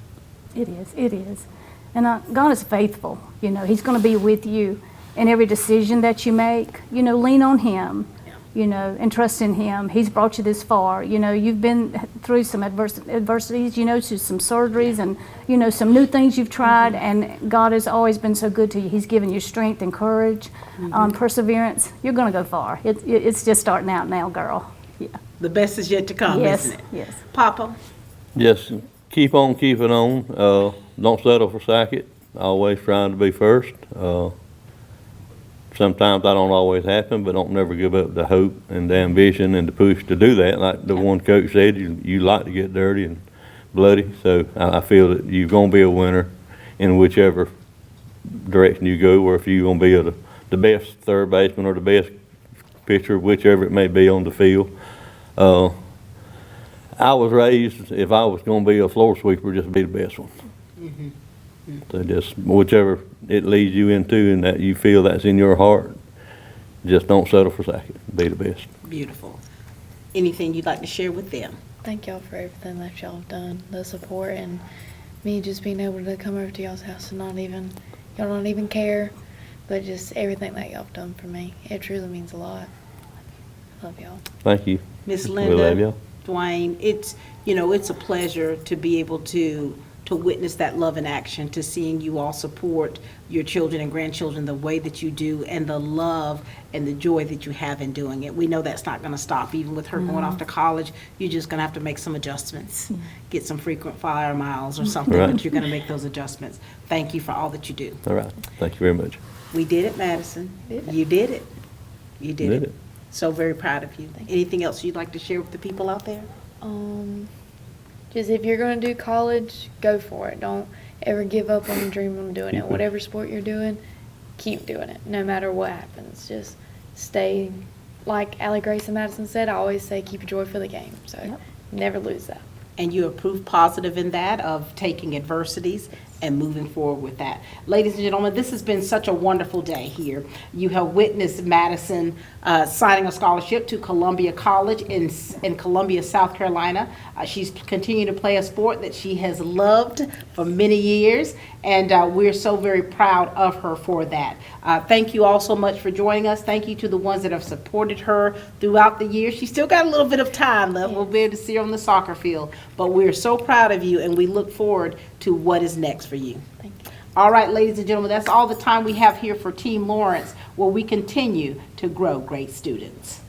It is. And God is faithful. You know, He's going to be with you in every decision that you make. You know, lean on Him, you know, and trust in Him. He's brought you this far. You know, you've been through some adversities, you know, to some surgeries and, you know, some new things you've tried, and God has always been so good to you. He's given you strength and courage, perseverance. You're going to go far. It's just starting out now, girl. Yeah. The best is yet to come, isn't it? Yes. Papa? Just keep on keeping on. Don't settle for second. Always trying to be first. Sometimes that don't always happen, but don't never give up the hope and the ambition and the push to do that. Like the one coach said, you like to get dirty and bloody. So I feel that you're going to be a winner in whichever direction you go, or if you're going to be the best third baseman or the best pitcher, whichever it may be on the field. I was raised, if I was going to be a floor sweeper, just be the best one. So just whichever it leads you into and that you feel that's in your heart, just don't settle for second. Be the best. Beautiful. Anything you'd like to share with them? Thank y'all for everything that y'all have done, the support, and me just being able to come over to y'all's house and y'all don't even care, but just everything that y'all have done for me. It truly means a lot. Love y'all. Thank you. Miss We love Linda, y'all. Dwayne, it's a pleasure to be able to witness that love in action, to seeing you all support your children and grandchildren the way that you do, and the love and the joy that you have in doing it. We know that's not going to stop. Even with her going off to college, you're just going to have to make some adjustments, get some frequent flyer miles or something, Right. but you're going to make those adjustments. Thank you for all that you do. All right. Thank you very much. We did it, Madison. You did it. You did it. So very proud of you. Anything else you'd like to share with the people out there? Just if you're going to do college, go for it. Don't ever give up on the dream of doing it. Whatever sport you're doing, keep doing it, no matter what happens. Just stay, like Allie Grace and Madison said, I always say keep your joy for the game. So never lose that. And you are proof positive in that, of taking adversities and moving forward with that. Ladies and gentlemen, this has been such a wonderful day here. You have witnessed Madison signing a scholarship to Columbia College in Columbia, South Carolina. She's continued to play a sport that she has loved for many years, and we're so very proud of her for that. Thank you all so much for joining us. Thank you to the ones that have supported her throughout the year. She's still got a little bit of time left. We'll be able to see her on the soccer field, but we're so proud of you, and we look forward to what is next for you. Thank you. All right, ladies and gentlemen, that's all the time we have here for Team Lawrence, where we continue to grow great students.